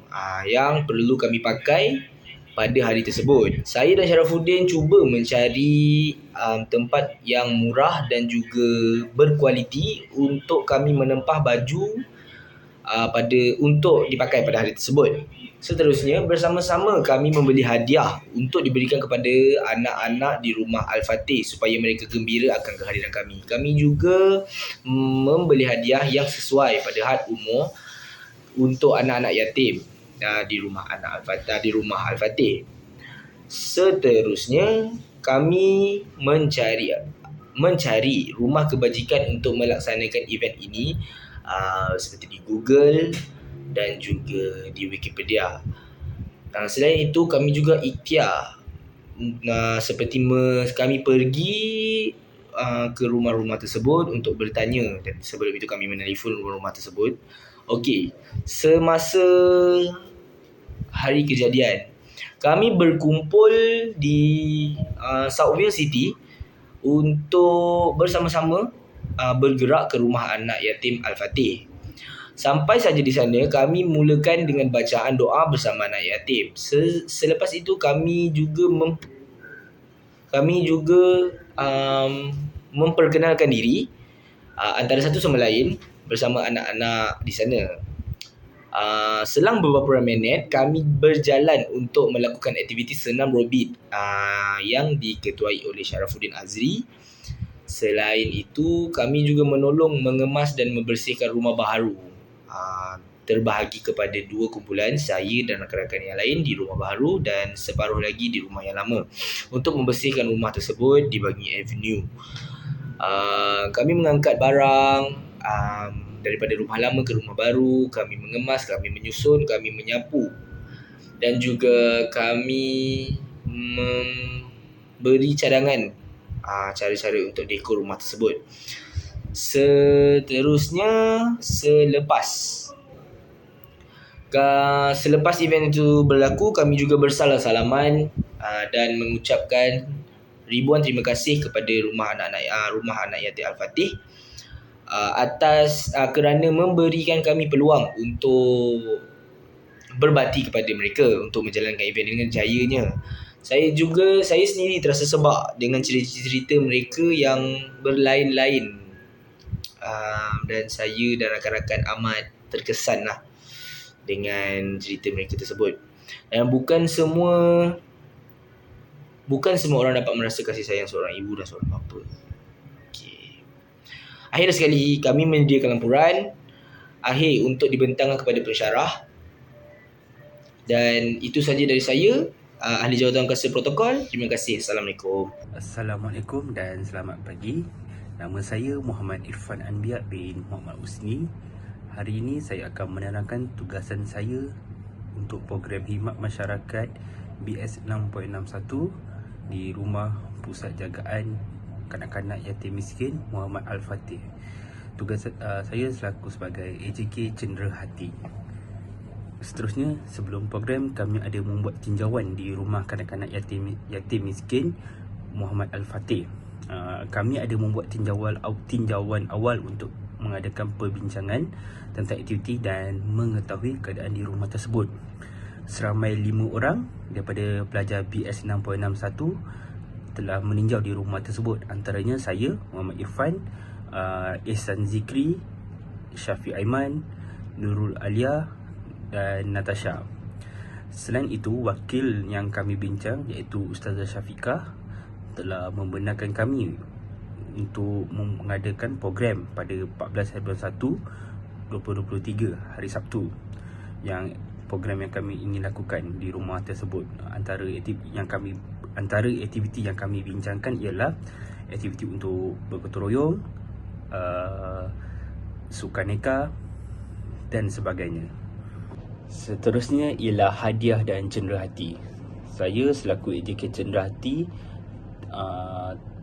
yang perlu kami pakai pada hari tersebut. Saya dan Syarifuddin cuba mencari tempat yang murah dan juga berkualiti untuk kami menempah baju untuk dipakai pada hari tersebut. Seterusnya, bersama-sama kami membeli hadiah untuk diberikan kepada anak-anak di rumah Al-Fatih supaya mereka gembira akan kehadiran kami. Kami juga membeli hadiah yang sesuai pada had umur untuk anak-anak yatim di rumah Al-Fatih. Seterusnya, kami mencari rumah kebajikan untuk melaksanakan event ini seperti di Google dan juga di Wikipedia. Selain itu, kami juga ikhtiar kami pergi ke rumah-rumah tersebut untuk bertanya, dan sebelum itu kami menelefon rumah-rumah tersebut. Okey, semasa hari kejadian, kami berkumpul di Southville City untuk bersama-sama bergerak ke rumah anak yatim Al-Fatih. Sampai saja di sana, kami mulakan dengan bacaan doa bersama anak yatim. Selepas itu kami juga memperkenalkan diri antara satu sama lain bersama anak-anak di sana. Selang beberapa minit, kami berjalan untuk melakukan aktiviti senam robit yang diketuai oleh Syarafuddin Azri. Selain itu, kami juga menolong mengemas dan membersihkan rumah baharu. Terbahagi kepada 2 kumpulan, saya dan rakan-rakan yang lain di rumah baharu dan separuh lagi di rumah yang lama. Untuk membersihkan rumah tersebut di Bangi Avenue. Kami mengangkat barang daripada rumah lama ke rumah baru, kami mengemas, kami menyusun, kami menyapu, dan juga kami memberi cadangan cara-cara untuk dekor rumah tersebut. Seterusnya, selepas event itu berlaku, kami juga bersalam-salaman dan mengucapkan ribuan terima kasih kepada rumah anak yatim Al-Fatih atas kerana memberikan kami peluang untuk berbakti kepada mereka untuk menjalankan event dengan jayanya. Saya sendiri terasa sebab dengan cerita-cerita mereka yang berlain-lain, dan saya dan rakan-rakan amat terkesan lah dengan cerita mereka tersebut. Dan bukan semua orang dapat merasa kasih sayang seorang ibu dan seorang bapa. Akhir sekali, kami menyediakan lampuran akhir untuk dibentangkan kepada pensyarah. Dan itu saja dari saya, Ahli Jawatan Kuasa Protokol. Terima kasih. Assalamualaikum.
Assalamualaikum dan selamat pagi. Nama saya Muhammad Irfan Anbiar bin Muhammad Usni. Hari ini saya akan menerangkan tugasan saya untuk program khidmat masyarakat BS 6.61 di Rumah Pusat Jagaan Kanak-kanak Yatim Miskin Muhammad Al-Fatih. Tugas saya selaku sebagai AJK Cenderahati. Seterusnya, sebelum program, kami ada membuat tinjauan di Rumah Kanak-kanak Yatim Miskin Muhammad Al-Fatih. Kami ada membuat tinjauan awal untuk mengadakan perbincangan tentang aktiviti dan mengetahui keadaan di rumah tersebut. Seramai 5 orang daripada pelajar BS 6.61 telah meninjau di rumah tersebut. Antaranya saya, Muhammad Irfan, Ihsan Zikri, Syafiq Aiman, Nurul Alia dan Natasha. Selain itu, wakil yang kami bincang iaitu Ustazah Syafiqah telah membenarkan kami untuk mengadakan program pada 14 bulan 1 2023 hari Sabtu. Yang program yang kami ingin lakukan di rumah tersebut, antara aktiviti yang kami bincangkan ialah aktiviti untuk bergotong royong, sukaneka dan sebagainya. Seterusnya ialah hadiah dan cenderahati. Saya selaku AJK Cenderahati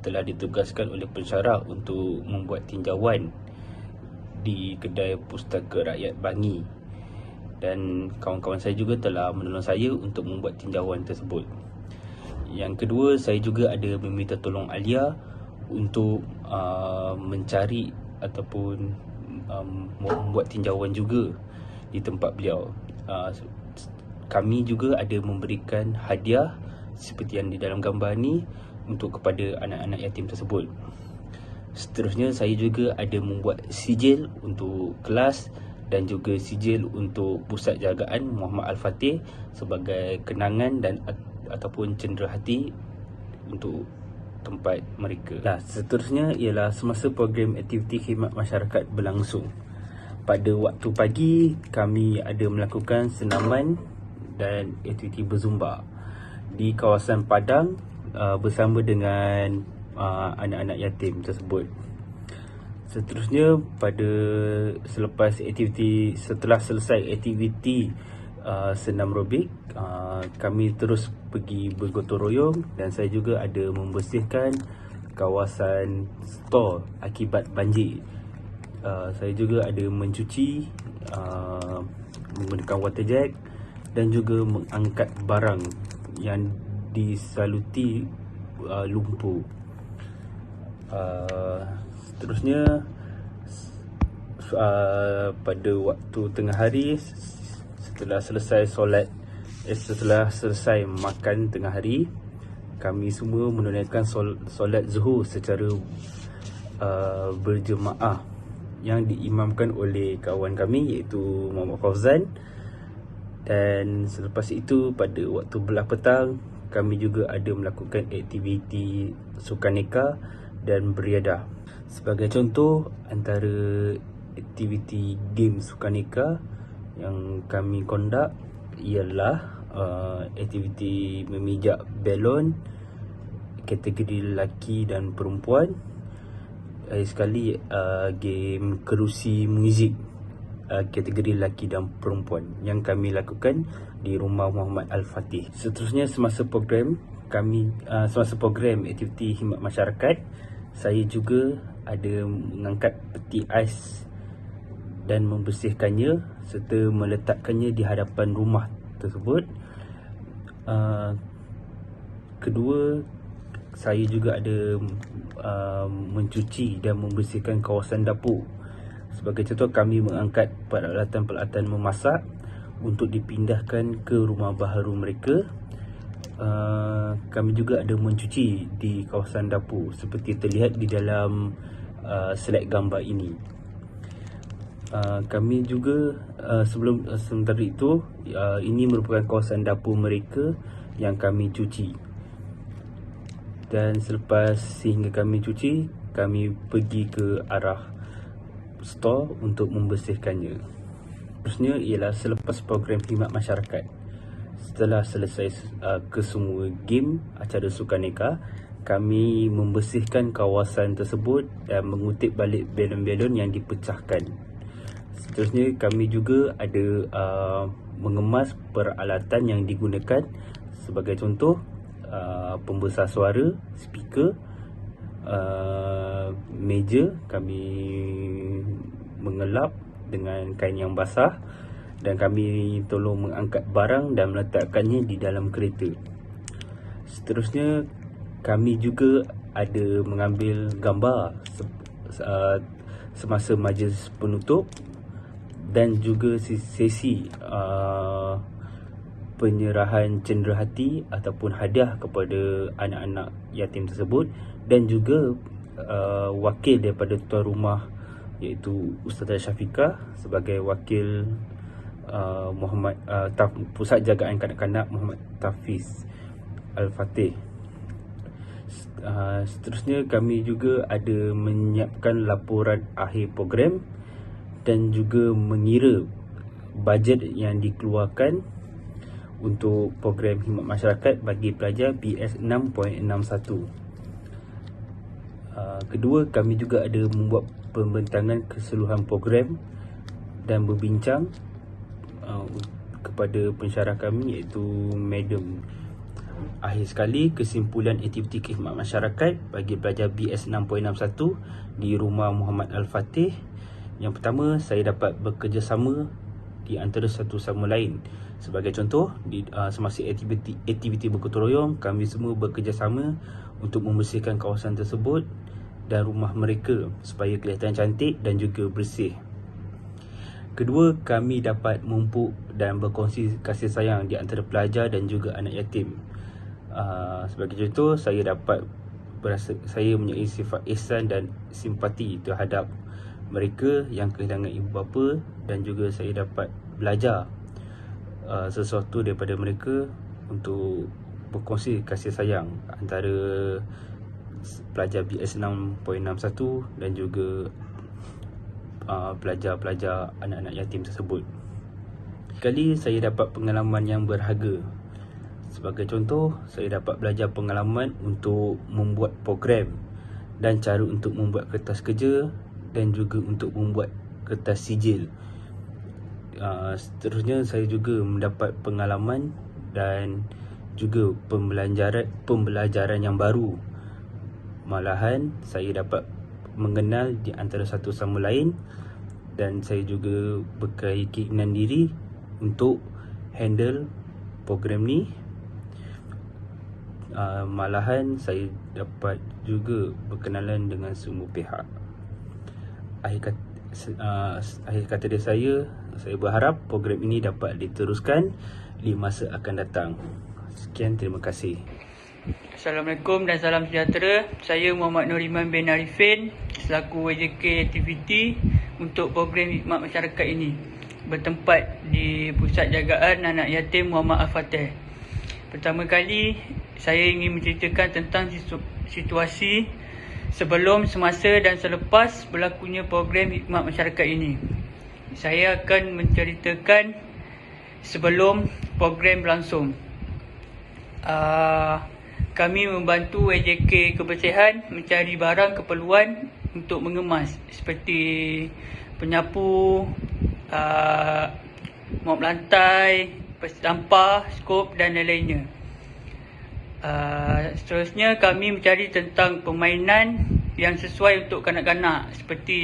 telah ditugaskan oleh pensyarah untuk membuat tinjauan di kedai Pustaka Rakyat Bangi, dan kawan-kawan saya juga telah menolong saya untuk membuat tinjauan tersebut. Yang kedua, saya juga ada meminta tolong Alia untuk mencari ataupun membuat tinjauan juga di tempat beliau. Kami juga ada memberikan hadiah seperti yang di dalam gambar ni untuk kepada anak-anak yatim tersebut. Seterusnya, saya juga ada membuat sijil untuk kelas dan juga sijil untuk pusat jagaan Muhammad Al-Fatih sebagai kenangan dan ataupun cenderahati untuk tempat mereka. Seterusnya ialah semasa program aktiviti khidmat masyarakat berlangsung. Pada waktu pagi, kami ada melakukan senaman dan aktiviti berzumba di kawasan Padang bersama dengan anak-anak yatim tersebut. Seterusnya, setelah selesai aktiviti senam robik, kami terus pergi bergotong royong dan saya juga ada membersihkan kawasan store akibat banjir. Saya juga ada mencuci menggunakan water jet dan juga mengangkat barang yang disaluti lumpur. Seterusnya pada waktu tengah hari, setelah selesai makan tengah hari, kami semua menunaikan solat zuhur secara berjemaah yang diimamkan oleh kawan kami iaitu Muhammad Fauzan. Dan selepas itu pada waktu belah petang, kami juga ada melakukan aktiviti sukaneka dan beriadah. Sebagai contoh, antara aktiviti game sukaneka yang kami conduct ialah aktiviti memijak belon kategori lelaki dan perempuan. Sekali game kerusi muzik kategori lelaki dan perempuan yang kami lakukan di rumah Muhammad Al-Fatih. Seterusnya semasa program aktiviti khidmat masyarakat, saya juga ada mengangkat peti ais dan membersihkannya serta meletakkannya di hadapan rumah tersebut. Kedua, saya juga ada mencuci dan membersihkan kawasan dapur. Sebagai contoh, kami mengangkat peralatan-peralatan memasak untuk dipindahkan ke rumah baharu mereka. Kami juga ada mencuci di kawasan dapur seperti terlihat di dalam slide gambar ini. Kami juga sementara itu, ini merupakan kawasan dapur mereka yang kami cuci. Dan selepas sehingga kami cuci, kami pergi ke arah store untuk membersihkannya. Terusnya ialah selepas program khidmat masyarakat, setelah selesai kesemua game acara sukaneka, kami membersihkan kawasan tersebut dan mengutip balik belon-belon yang dipecahkan. Seterusnya kami juga ada mengemas peralatan yang digunakan. Sebagai contoh, pembesar suara, speaker, meja kami mengelap dengan kain yang basah, dan kami tolong mengangkat barang dan meletakkannya di dalam kereta. Seterusnya kami juga ada mengambil gambar semasa majlis penutup dan juga sesi penyerahan cenderahati ataupun hadiah kepada anak-anak yatim tersebut, dan juga wakil daripada tuan rumah iaitu Ustazah Syafiqah sebagai wakil Muhammad Pusat Jagaan Kanak-kanak Muhammad Tafiz Al-Fatih. Seterusnya kami juga ada menyiapkan laporan akhir program dan juga mengira bajet yang dikeluarkan untuk program khidmat masyarakat bagi pelajar BS 6.61. Kedua, kami juga ada membuat pembentangan keseluruhan program dan berbincang kepada pensyarah kami iaitu Madam. Akhir sekali, kesimpulan aktiviti khidmat masyarakat bagi pelajar BS 6.61 di rumah Muhammad Al-Fatih. Yang pertama, saya dapat bekerjasama di antara satu sama lain. Sebagai contoh, semasa aktiviti bergotong royong, kami semua bekerjasama untuk membersihkan kawasan tersebut dan rumah mereka supaya kelihatan cantik dan juga bersih. Kedua, kami dapat memupuk dan berkongsi kasih sayang di antara pelajar dan juga anak yatim. Sebagai contoh, saya mempunyai sifat ihsan dan simpati terhadap mereka yang kehilangan ibu bapa, dan juga saya dapat belajar sesuatu daripada mereka untuk berkongsi kasih sayang antara pelajar BS 6.61 dan juga pelajar-pelajar anak-anak yatim tersebut. Sekali saya dapat pengalaman yang berharga. Sebagai contoh, saya dapat belajar pengalaman untuk membuat program dan cara untuk membuat kertas kerja dan juga untuk membuat kertas sijil. Seterusnya saya juga mendapat pengalaman dan juga pembelajaran yang baru. Malahan saya dapat mengenal di antara satu sama lain, dan saya juga berkeyakinan diri untuk handle program ni. Malahan saya dapat juga berkenalan dengan semua pihak. akhir kata dari saya berharap program ini dapat diteruskan di masa akan datang. Sekian, terima kasih.
Assalamualaikum dan salam sejahtera. Saya Muhammad Nuriman bin Arifin selaku AJK Aktiviti untuk program khidmat masyarakat ini, bertempat di Pusat Jagaan Anak Yatim Muhammad Al-Fateh. Pertama kali saya ingin menceritakan tentang situasi sebelum, semasa dan selepas berlakunya program khidmat masyarakat ini. Saya akan menceritakan sebelum program berlangsung. Kami membantu AJK Kebersihan mencari barang keperluan untuk mengemas seperti penyapu, mop lantai, sampah, skop dan lain-lainnya. Seterusnya kami mencari tentang permainan yang sesuai untuk kanak-kanak seperti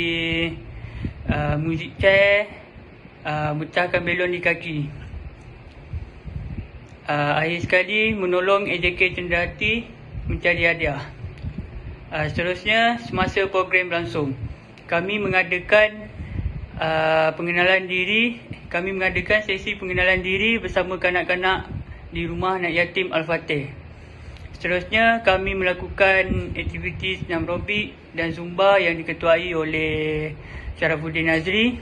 muzik chair, mecahkan belon di kaki. Akhir sekali menolong AJK Cenderahati mencari hadiah. Seterusnya semasa program berlangsung, kami mengadakan sesi pengenalan diri bersama kanak-kanak di rumah anak yatim Al-Fateh. Seterusnya kami melakukan aktiviti senam aerobik dan zumba yang diketuai oleh Syarafuddin Nazri.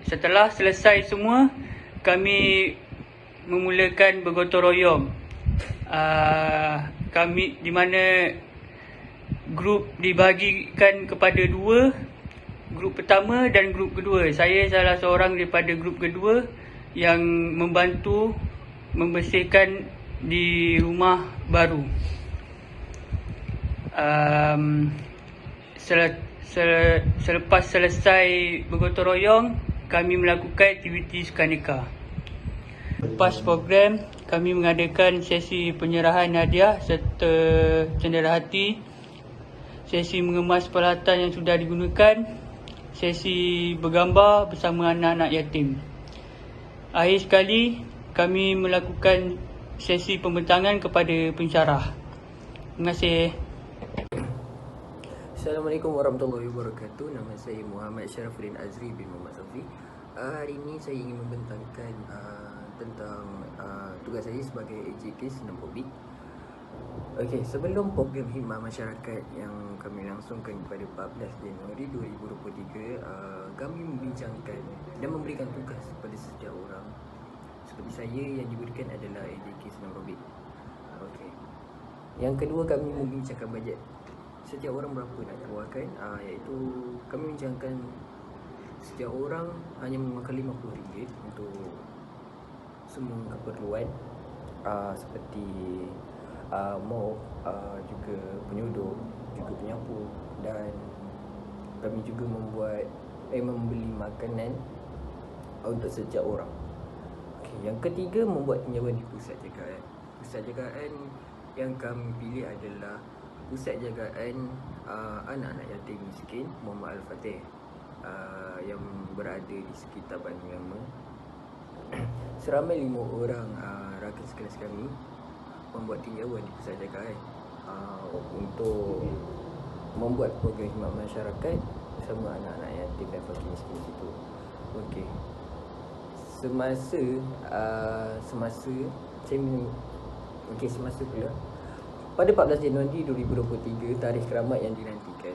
Setelah selesai semua, kami memulakan bergotong royong. Kami di mana grup dibahagikan kepada dua, grup pertama dan grup kedua. Saya salah seorang daripada grup kedua yang membantu membersihkan di rumah baru. Selepas selesai bergotong royong, kami melakukan aktiviti sukaneka. Lepas program, kami mengadakan sesi penyerahan hadiah serta cenderahati, sesi mengemas peralatan yang sudah digunakan, sesi bergambar bersama anak-anak yatim. Akhir sekali, kami melakukan sesi pembentangan kepada pensyarah. Terima kasih.
Assalamualaikum warahmatullahi wabarakatuh. Nama saya Muhammad Syarafuddin Azri bin Muhammad Safi. Hari ini saya ingin membentangkan tentang tugas saya sebagai AJK senam aerobik. Okey, sebelum program khidmat masyarakat yang kami langsungkan pada 14 Januari 2023, kami membincangkan dan memberikan tugas kepada setiap orang. Seperti saya yang diberikan adalah AJK senam aerobik. Okey. Yang kedua, kami membincangkan bajet setiap orang berapa nak keluarkan, iaitu kami bincangkan setiap orang hanya memakan RM50 untuk semua keperluan seperti mop, juga penyuduk, juga penyapu, dan kami juga membeli makanan untuk setiap orang. Okay. Yang ketiga, membuat tinjauan di pusat jagaan. Pusat jagaan yang kami pilih adalah Pusat Jagaan Anak-anak Yatim Miskin Muhammad Al-Fateh yang berada di sekitar Bandung Lama. Seramai 5 orang rakan sekelas kami membuat tinjauan di pusat jagaan untuk membuat program khidmat masyarakat bersama anak-anak yatim dan fakir miskin situ. Okey. Semasa pula pada 14 Januari 2023, tarikh keramat yang dinantikan,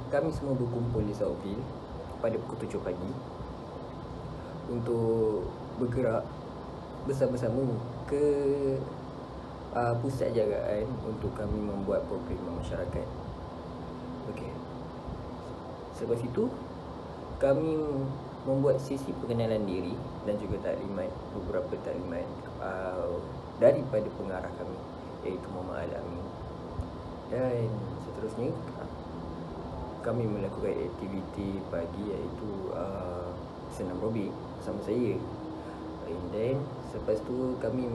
kami semua berkumpul di Saupil pada pukul 7 pagi untuk bergerak bersama-sama ke pusat jagaan untuk kami membuat program masyarakat. Okey. Selepas itu, kami membuat sesi pengenalan diri dan juga taklimat, beberapa taklimat daripada pengarah kami, iaitu Muhammad Al-Amin. Dan seterusnya, kami melakukan aktiviti pagi, iaitu senam aerobik bersama saya. And then selepas tu kami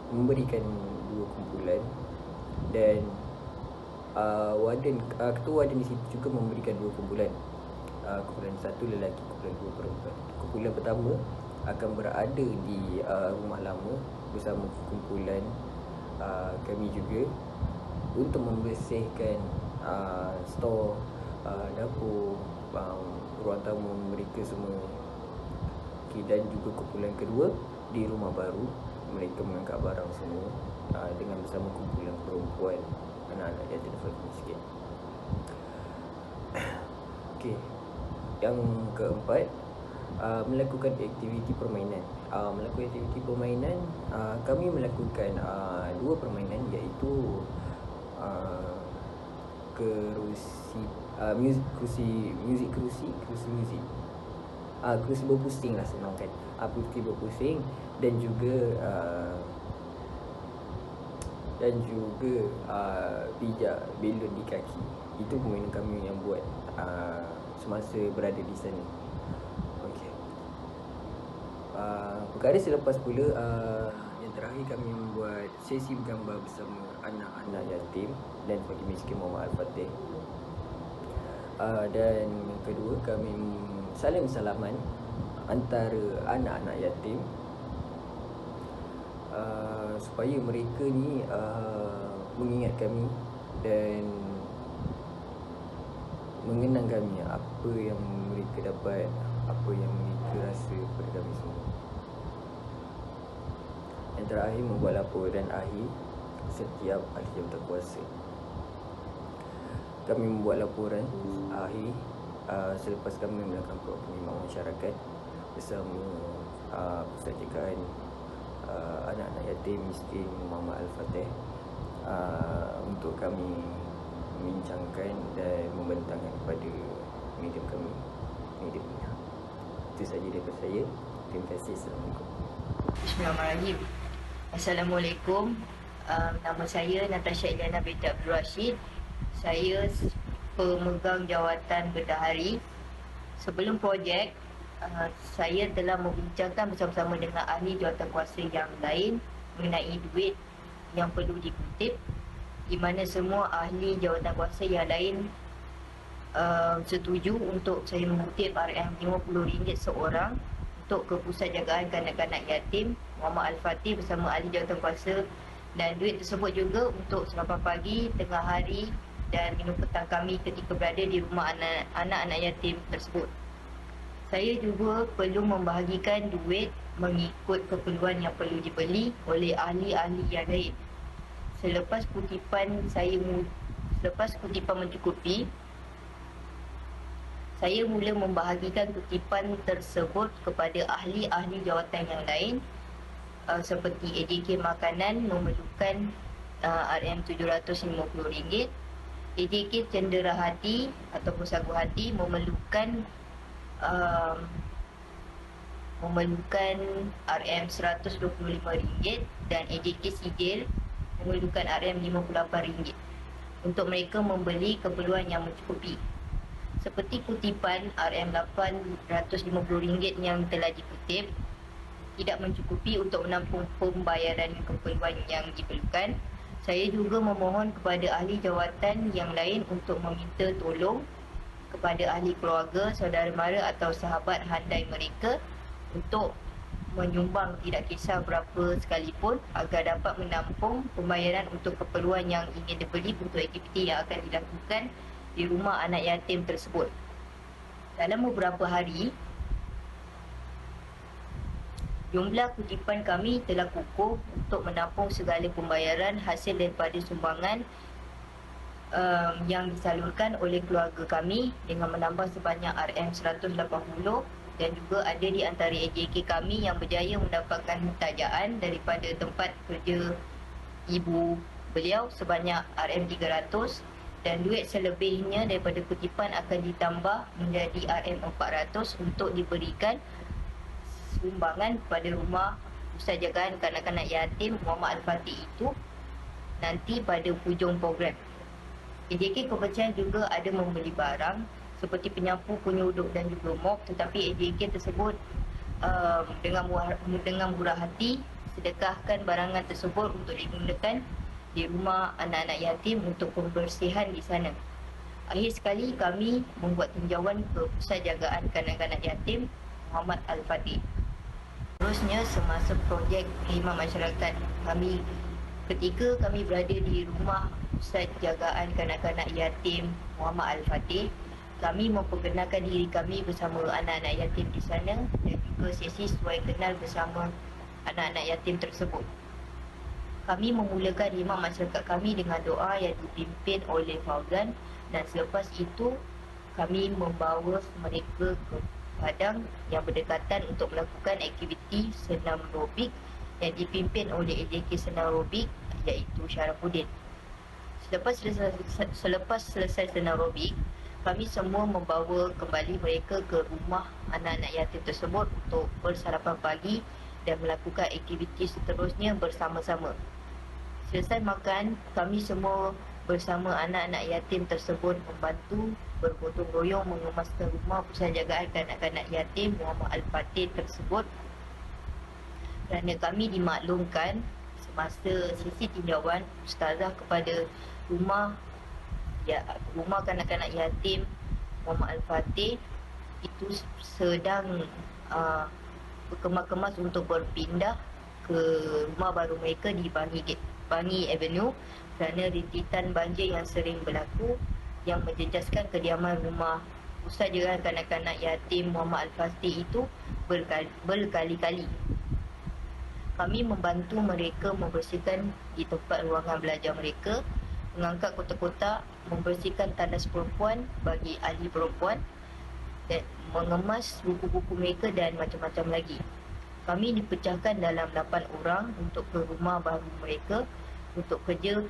memberikan 2 kumpulan, dan ketua waden di situ juga memberikan 2 kumpulan. Kumpulan 1 lelaki, kumpulan 2 perempuan. Kumpulan pertama akan berada di rumah lama bersama kumpulan kami juga untuk membersihkan
store, dapur, ruang tamu mereka semua. Okay, dan juga kumpulan kedua di rumah baru, mereka mengangkat barang semua dengan bersama kumpulan perempuan, anak-anak yatim fakir miskin. Okay, yang keempat, melakukan aktiviti permainan. Melakukan aktiviti permainan, kami melakukan dua permainan, iaitu kerusi muzik, kerusi berpusing lah senang kan, kerusi berpusing, dan juga pijak belon di kaki. Itu permainan kami yang buat semasa berada di sana. Okey. Perkara selepas pula, yang terakhir kami membuat sesi bergambar bersama anak-anak yatim dan fakir miskin Muhammad Al-Fatih. Dan yang kedua, kami saling salaman antara anak-anak yatim, supaya mereka ni mengingat kami dan mengenang kami, apa yang mereka dapat, apa yang mereka rasa pada kami semua. Yang terakhir, membuat laporan akhir setiap ahli jawatan kuasa. Kami membuat laporan akhir selepas kami melakukan perkhidmatan masyarakat bersama Pusat Jagaan Anak-anak Yatim Miskin Muhammad Al-Fatih, untuk kami membincangkan dan membentangkan kepada medium kami, medium ini. Itu sahaja daripada saya. Terima kasih. Assalamualaikum.
Bismillahirrahmanirrahim. Assalamualaikum. Nama saya Natasha Eliana binti Abdul Rashid. Saya pemegang jawatan bendahari. Sebelum projek, saya telah membincangkan bersama-sama dengan ahli jawatan kuasa yang lain mengenai duit yang perlu dikutip, di mana semua ahli jawatan kuasa yang lain setuju untuk saya mengutip RM50 seorang untuk ke Pusat Jagaan Kanak-kanak Yatim Muhammad Al-Fatih bersama ahli jawatan kuasa, dan duit tersebut juga untuk sarapan pagi, tengah hari dan minum petang kami ketika berada di rumah anak-anak yatim tersebut. Saya juga perlu membahagikan duit mengikut keperluan yang perlu dibeli oleh ahli-ahli yang lain. Selepas kutipan mencukupi, saya mula membahagikan kutipan tersebut kepada ahli-ahli jawatan yang lain, seperti AJK Makanan memerlukan RM750, AJK Cendera Hati ataupun Sagu Hati memerlukan RM125 dan AJK Sijil memerlukan RM58 untuk mereka membeli keperluan yang mencukupi. Seperti kutipan RM850 yang telah dikutip tidak mencukupi untuk menampung pembayaran keperluan yang diperlukan, saya juga memohon kepada ahli jawatan yang lain untuk meminta tolong kepada ahli keluarga, saudara mara atau sahabat handai mereka untuk menyumbang tidak kisah berapa sekalipun agar dapat menampung pembayaran untuk keperluan yang ingin dibeli untuk aktiviti yang akan dilakukan di rumah anak yatim tersebut. Dalam beberapa hari, jumlah kutipan kami telah kukuh untuk menampung segala pembayaran hasil daripada sumbangan yang disalurkan oleh keluarga kami dengan menambah sebanyak RM180, dan juga ada di antara AJK kami yang berjaya mendapatkan tajaan daripada tempat kerja ibu beliau sebanyak RM300, dan duit selebihnya daripada kutipan akan ditambah menjadi RM400 untuk diberikan sumbangan kepada rumah Pusat Jagaan Kanak-kanak Yatim Muhammad Al-Fatih itu nanti pada hujung program. AJK Kebersihan juga ada membeli barang seperti penyapu, penyuduk dan juga mop, tetapi AJK tersebut dengan murah hati sedekahkan barangan tersebut untuk digunakan di rumah anak-anak yatim untuk pembersihan di sana. Akhir sekali, kami membuat tinjauan ke Pusat Jagaan Kanak-kanak Yatim Muhammad Al-Fatih. Terusnya, semasa projek khidmat masyarakat kami Seketika kami berada di rumah Pusat Jagaan Kanak-Kanak Yatim Muhammad Al-Fatih. Kami memperkenalkan diri kami bersama anak-anak yatim di sana dan juga sesi sesuai kenal bersama anak-anak yatim tersebut. Kami memulakan khidmat masyarakat kami dengan doa yang dipimpin oleh Fauzan, dan selepas itu kami membawa mereka ke padang yang berdekatan untuk melakukan aktiviti senam aerobik yang dipimpin oleh AJK senam aerobik iaitu Syarafuddin. Selepas selesai senam aerobik, kami semua membawa kembali mereka ke rumah anak-anak yatim tersebut untuk bersarapan pagi dan melakukan aktiviti seterusnya bersama-sama. Selesai makan, kami semua bersama anak-anak yatim tersebut membantu bergotong royong mengemaskan rumah Pusat Jagaan Kanak-Kanak Yatim Muhammad Al-Fatih tersebut, kerana kami dimaklumkan semasa sesi tinjauan ustazah kepada rumah kanak-kanak yatim Muhammad Al-Fatih itu sedang berkemas-kemas untuk berpindah ke rumah baru mereka di Bangi Avenue kerana rintitan banjir yang sering berlaku yang menjejaskan kediaman rumah Pusat Jagaan Kanak-Kanak Yatim Muhammad Al-Fatih itu berkali-kali. Kami membantu mereka membersihkan di tempat ruangan belajar mereka, mengangkat kotak-kotak, membersihkan tandas perempuan bagi ahli perempuan dan mengemas buku-buku mereka dan macam-macam lagi. Kami dipecahkan dalam 8 orang untuk ke rumah baru mereka untuk kerja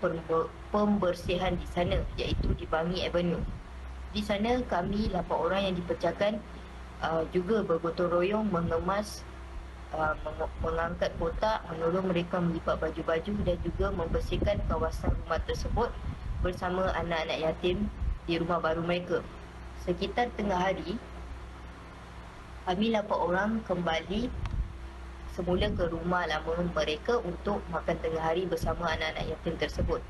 pembersihan di sana, iaitu di Bangi Avenue. Di sana kami 8 orang yang dipecahkan juga bergotong royong mengemas, mengangkat kotak, menolong mereka melipat baju-baju dan juga membersihkan kawasan rumah tersebut bersama anak-anak yatim di rumah baru mereka. Sekitar tengah hari, kami 8 orang kembali semula ke rumah lama mereka untuk makan tengah hari bersama anak-anak yatim tersebut.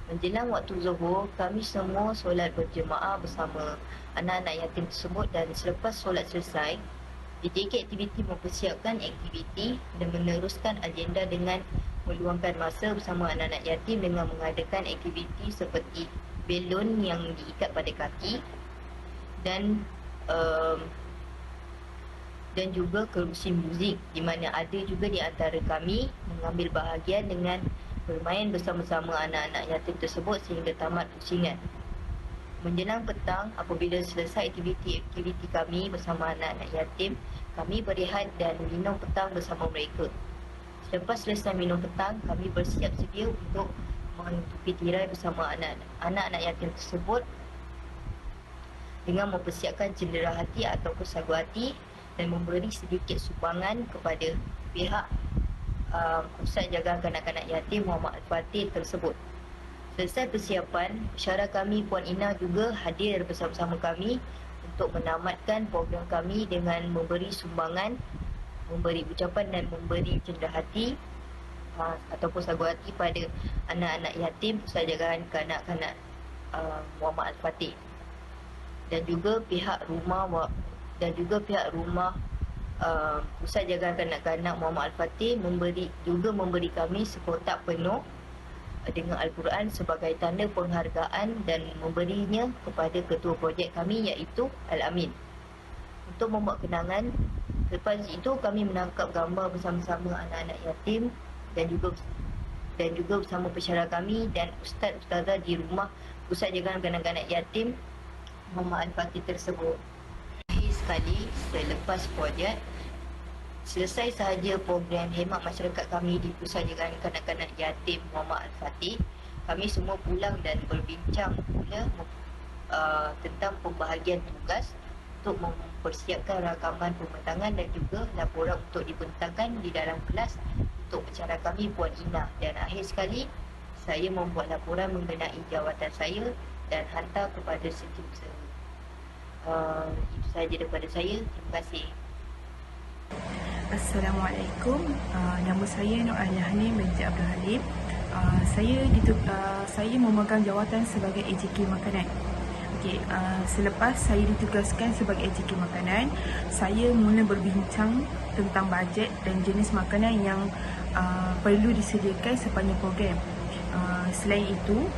Menjelang waktu zuhur, kami semua solat berjemaah bersama anak-anak yatim tersebut, dan selepas solat selesai, AJK aktiviti mempersiapkan aktiviti dan meneruskan agenda dengan meluangkan masa bersama anak-anak yatim dengan mengadakan aktiviti seperti belon yang diikat pada kaki dan juga kerusi muzik, di mana ada juga di antara kami mengambil bahagian dengan bermain bersama-sama anak-anak yatim tersebut sehingga tamat pusingan. Menjelang petang, apabila selesai aktiviti kami bersama anak-anak yatim, kami berehat dan minum petang bersama mereka. Selepas selesai minum petang, kami bersiap sedia untuk menutupi tirai bersama anak-anak yatim tersebut dengan mempersiapkan cenderawasih ataupun sagu hati dan memberi sedikit sumbangan kepada pihak Pusat Jagaan Kanak-Kanak Yatim Muhammad Al-Fatih tersebut. Selesai persiapan, syarah kami Puan Ina juga hadir bersama-sama kami untuk menamatkan program kami dengan memberi sumbangan, memberi ucapan dan memberi cenderahati ataupun sagu hati pada anak-anak yatim Pusat Jagaan Kanak-Kanak Muhammad Al-Fatih dan juga pihak rumah Pusat Jagaan Kanak-Kanak Muhammad Al-Fatih memberi kami sekotak penuh dengan Al-Quran sebagai tanda penghargaan dan memberinya kepada ketua projek kami iaitu Al-Amin untuk membuat kenangan. Lepas itu kami menangkap gambar bersama-sama anak-anak yatim dan juga bersama pensyarah kami dan ustaz-ustazah di rumah Pusat Jagaan Kanak-Kanak Yatim Muhammad Al-Fatih tersebut. Akhir sekali, selepas projek selesai sahaja program khidmat masyarakat kami di Pusat Jagaan Kanak-Kanak Yatim Muhammad Al-Fatih, kami semua pulang dan berbincang pula tentang pembahagian tugas untuk mempersiapkan rakaman pembentangan dan juga laporan untuk dibentangkan di dalam kelas untuk pensyarah kami Puan Ina. Dan akhir sekali, saya membuat laporan mengenai jawatan saya dan hantar kepada setiausaha. Itu sahaja daripada saya. Terima kasih.
Assalamualaikum. Nama saya Nur Ahlahani binti Abdul Halim. Saya memegang jawatan sebagai AJK Makanan. Selepas saya ditugaskan sebagai AJK makanan, saya mula berbincang tentang bajet dan jenis makanan yang perlu disediakan sepanjang program. Selain itu,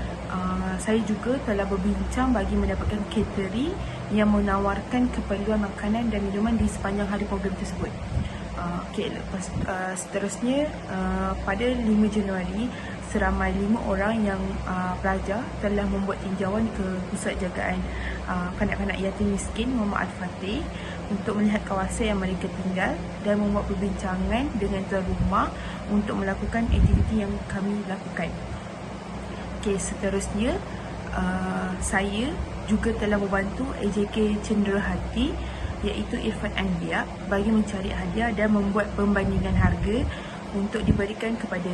saya juga telah berbincang bagi mendapatkan caterer yang menawarkan keperluan makanan dan minuman di sepanjang hari program tersebut. Seterusnya, pada 5 Januari, seramai 5 orang yang pelajar telah membuat tinjauan ke Pusat Jagaan Kanak-kanak Yatim Miskin Muhammad Al-Fatih untuk melihat kawasan yang mereka tinggal dan membuat perbincangan dengan tuan rumah untuk melakukan aktiviti yang kami lakukan. Seterusnya, saya juga telah membantu AJK Cenderahati iaitu Irfan Anbiya bagi mencari hadiah dan membuat pembandingan harga untuk diberikan kepada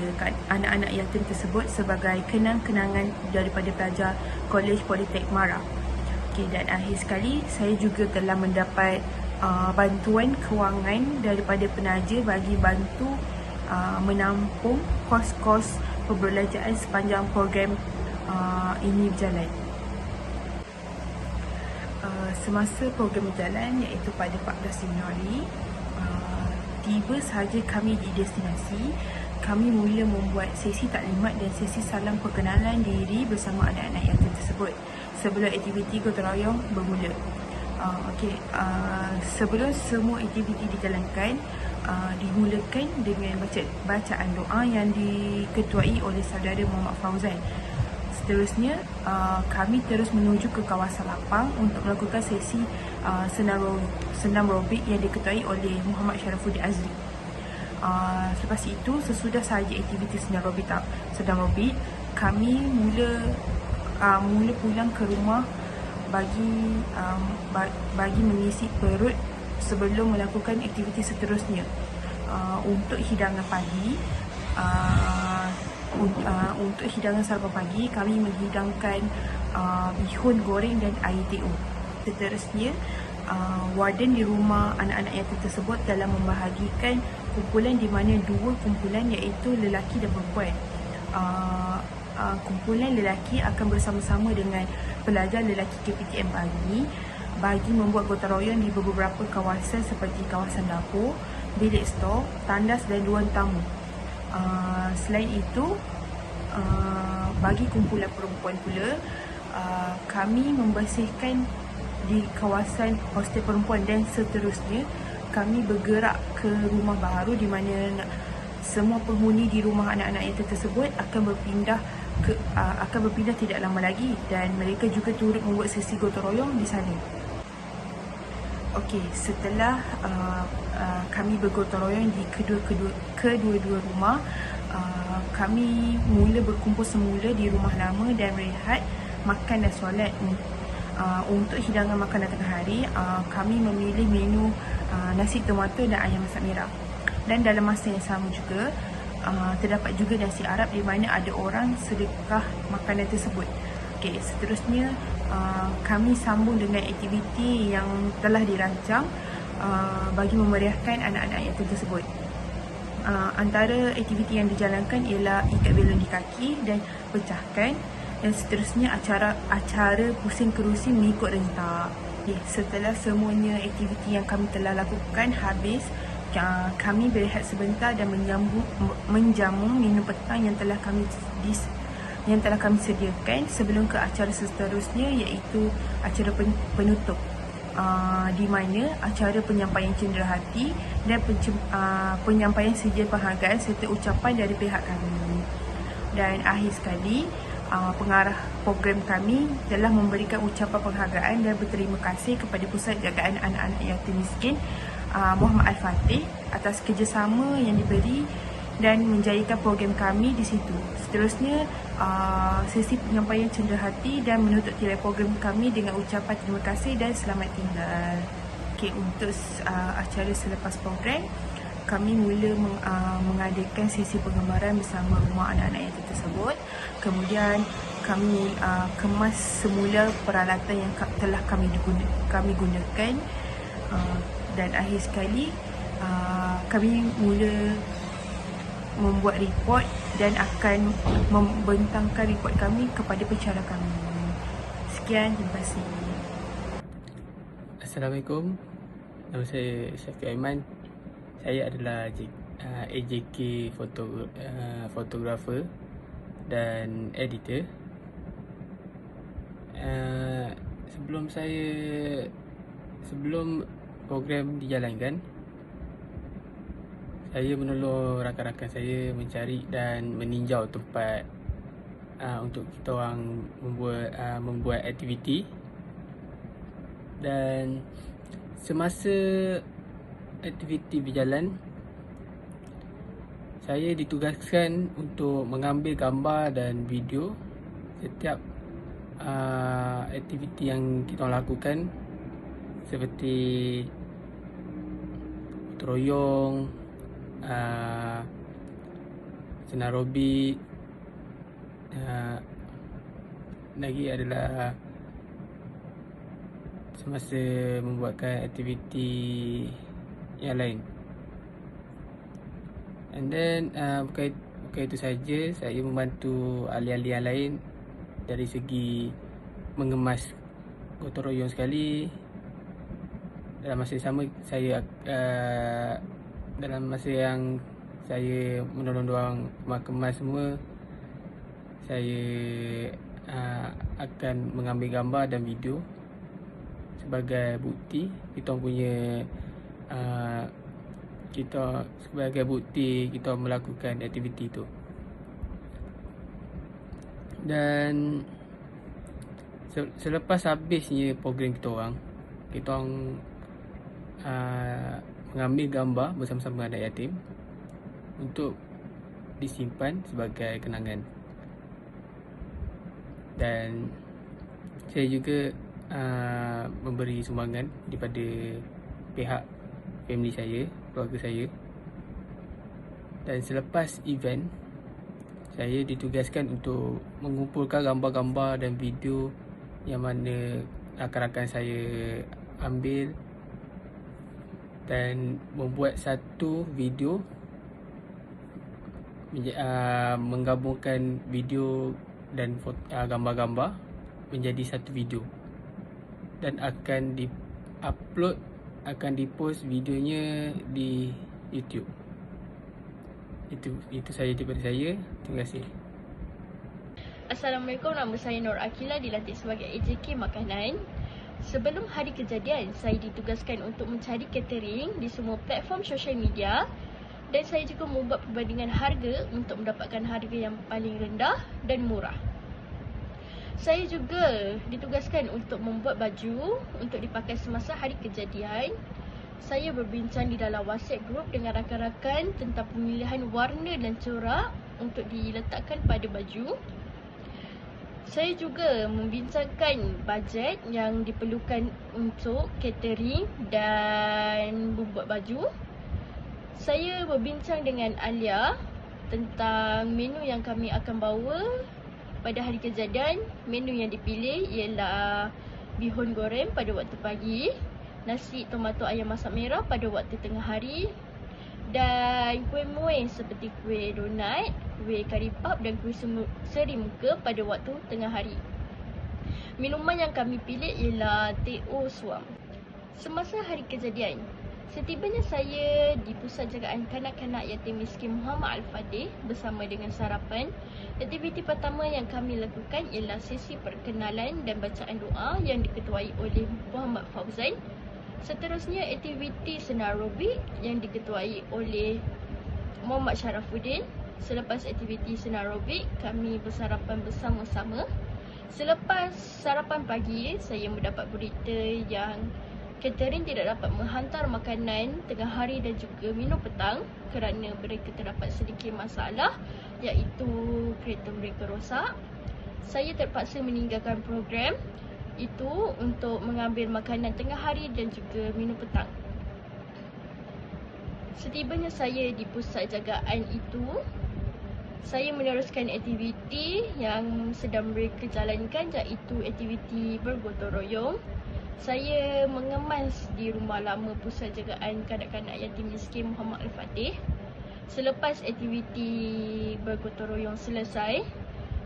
anak-anak yatim tersebut sebagai kenang-kenangan daripada pelajar Kolej Politeknik Mara. Dan akhir sekali, saya juga telah mendapat bantuan kewangan daripada penaja bagi bantu menampung kos-kos perbelanjaan sepanjang program ini berjalan. Semasa program berjalan, iaitu pada 14 Januari, tiba sahaja kami di destinasi, kami mula membuat sesi taklimat dan sesi salam perkenalan diri bersama anak-anak yatim tersebut sebelum aktiviti gotong royong bermula. Sebelum semua aktiviti dijalankan, dimulakan dengan bacaan doa yang diketuai oleh saudara Muhammad Fauzan. Seterusnya, kami terus menuju ke kawasan lapang untuk melakukan sesi senam robik yang diketuai oleh Muhammad Syarafuddin Azri. Selepas itu, sesudah sahaja aktiviti senam robik, kami mula pulang ke rumah bagi mengisi perut sebelum melakukan aktiviti seterusnya. Untuk hidangan pagi, untuk hidangan sarapan pagi, kami menghidangkan bihun goreng dan air teh. Seterusnya, warden di rumah anak-anak yatim tersebut telah membahagikan kumpulan di mana 2 kumpulan iaitu lelaki dan perempuan. Kumpulan lelaki akan bersama-sama dengan pelajar lelaki KPTM bagi membuat gotong royong di beberapa kawasan seperti kawasan dapur, bilik stor, tandas dan ruang tamu. Selain itu, bagi kumpulan perempuan pula, kami membersihkan di kawasan hostel perempuan dan seterusnya kami bergerak ke rumah baru di mana semua penghuni di rumah anak-anak yatim tersebut akan berpindah tidak lama lagi dan mereka juga turut membuat sesi gotong royong di sana. Setelah kami bergotong royong di kedua-dua rumah, kami mula berkumpul semula di rumah lama dan berehat, makan dan solat. Untuk hidangan makanan tengah hari, kami memilih menu nasi tomato dan ayam masak merah. Dan dalam masa yang sama juga, terdapat juga nasi Arab di mana ada orang sedekah makanan tersebut. Seterusnya, kami sambung dengan aktiviti yang telah dirancang bagi memeriahkan anak-anak yatim tersebut. Antara aktiviti yang dijalankan ialah ikat belon di kaki dan pecahkan, dan seterusnya acara pusing kerusi mengikut rentak. Setelah semuanya aktiviti yang kami telah lakukan habis, kami berehat sebentar dan menjamu minum petang yang telah kami sediakan sebelum ke acara seterusnya, iaitu acara penutup, di mana acara penyampaian cenderahati dan penyampaian sedia penghargaan serta ucapan dari pihak kami. Dan akhir sekali, pengarah program kami telah memberikan ucapan penghargaan dan berterima kasih kepada Pusat Jagaan Anak-anak Yatim Miskin Muhammad Al-Fatih atas kerjasama yang diberi dan menjayakan program kami di situ. Seterusnya, sesi penyampaian cenderahati dan menutup tirai program kami dengan ucapan terima kasih dan selamat tinggal. Untuk acara selepas program, kami mula mengadakan sesi penggambaran bersama rumah anak-anak yatim tersebut. Kemudian kami kemas semula peralatan yang telah kami gunakan, dan akhir sekali kami mula membuat report dan akan membentangkan report kami kepada pencara kami. Sekian, terima kasih.
Assalamualaikum. Nama saya Syafiq Aiman. Saya adalah AJK fotografer dan editor. Sebelum program dijalankan, saya menolong rakan-rakan saya mencari dan meninjau tempat untuk kita orang membuat aktiviti. Dan semasa aktiviti berjalan, saya ditugaskan untuk mengambil gambar dan video setiap aktiviti yang kita lakukan, seperti teroyong, senam aerobik, lagi adalah semasa membuatkan aktiviti yang lain. And then bukan itu saja, saya membantu ahli-ahli yang lain dari segi mengemas gotong royong sekali. Dalam masa yang sama, dalam masa yang saya menolong diorang kemas semua, saya akan mengambil gambar dan video sebagai bukti kita melakukan aktiviti itu. Dan selepas habisnya program kita orang mengambil gambar bersama-sama anak yatim untuk disimpan sebagai kenangan. Dan saya juga memberi sumbangan daripada pihak family saya, keluarga saya. Dan selepas event, saya ditugaskan untuk mengumpulkan gambar-gambar dan video yang mana rakan-rakan saya ambil dan membuat satu video, menggabungkan video dan gambar-gambar menjadi satu video, dan akan dipost videonya di YouTube. Itu saja daripada saya. Terima kasih.
Assalamualaikum, nama saya Nur Akila, dilantik sebagai AJK Makanan. Sebelum hari kejadian, saya ditugaskan untuk mencari catering di semua platform sosial media, dan saya juga membuat perbandingan harga untuk mendapatkan harga yang paling rendah dan murah. Saya juga ditugaskan untuk membuat baju untuk dipakai semasa hari kejadian. Saya berbincang di dalam WhatsApp group dengan rakan-rakan tentang pemilihan warna dan corak untuk diletakkan pada baju. Saya juga membincangkan bajet yang diperlukan untuk catering dan membuat baju. Saya berbincang dengan Alia tentang menu yang kami akan bawa pada hari kejadian. Menu yang dipilih ialah bihun goreng pada waktu pagi, nasi tomato ayam masak merah pada waktu tengah hari, dan kuih muih seperti kuih donat, kuih kari pap dan kuih seri muka pada waktu tengah hari. Minuman yang kami pilih ialah teh O suam. Semasa hari kejadian, setibanya saya di Pusat Jagaan Kanak-Kanak Yatim Miskin Muhammad Al-Fadih bersama dengan sarapan, aktiviti pertama yang kami lakukan ialah sesi perkenalan dan bacaan doa yang diketuai oleh Muhammad Fauzan. Seterusnya, aktiviti senam aerobik yang diketuai oleh Muhammad Sharafuddin. Selepas aktiviti senam aerobik, kami bersarapan bersama-sama. Selepas sarapan pagi, saya mendapat berita yang catering tidak dapat menghantar makanan tengah hari dan juga minum petang kerana mereka terdapat sedikit masalah, iaitu kereta mereka rosak. Saya terpaksa meninggalkan program itu untuk mengambil makanan tengah hari dan juga minum petang. Setibanya saya di pusat jagaan itu, saya meneruskan aktiviti yang sedang mereka jalankan, iaitu aktiviti bergotong royong. Saya mengemas di rumah lama Pusat Jagaan Kanak-Kanak Yatim Miskin Muhammad Al-Fatih. Selepas aktiviti bergotong royong selesai,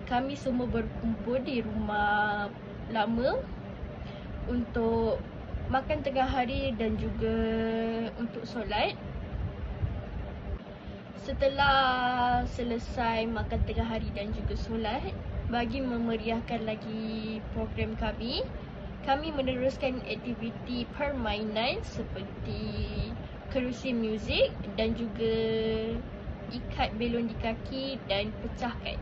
kami semua berkumpul di rumah lama untuk makan tengah hari dan juga untuk solat. Setelah selesai makan tengah hari dan juga solat, bagi memeriahkan lagi program kami meneruskan aktiviti permainan seperti kerusi muzik dan juga ikat belon di kaki dan pecahkan.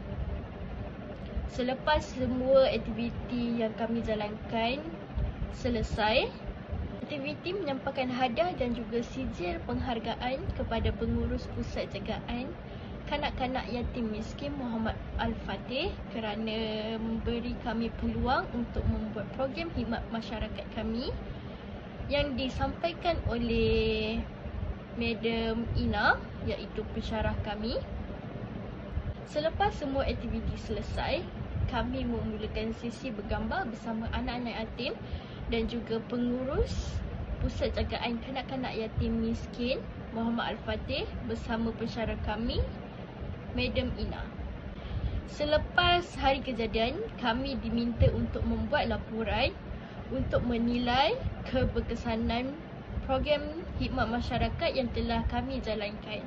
Selepas semua aktiviti yang kami jalankan selesai, aktiviti menyampaikan hadiah dan juga sijil penghargaan kepada pengurus pusat jagaan kanak-kanak yatim miskin Muhammad Al-Fatih kerana memberi kami peluang untuk membuat program khidmat masyarakat kami yang disampaikan oleh Madam Ina, iaitu pensyarah kami. Selepas semua aktiviti selesai, kami memulakan sesi bergambar bersama anak-anak yatim dan juga pengurus pusat jagaan kanak-kanak yatim miskin Muhammad Al-Fatih bersama pensyarah kami, Madam Ina. Selepas hari kejadian, kami diminta untuk membuat laporan untuk menilai keberkesanan program khidmat masyarakat yang telah kami jalankan.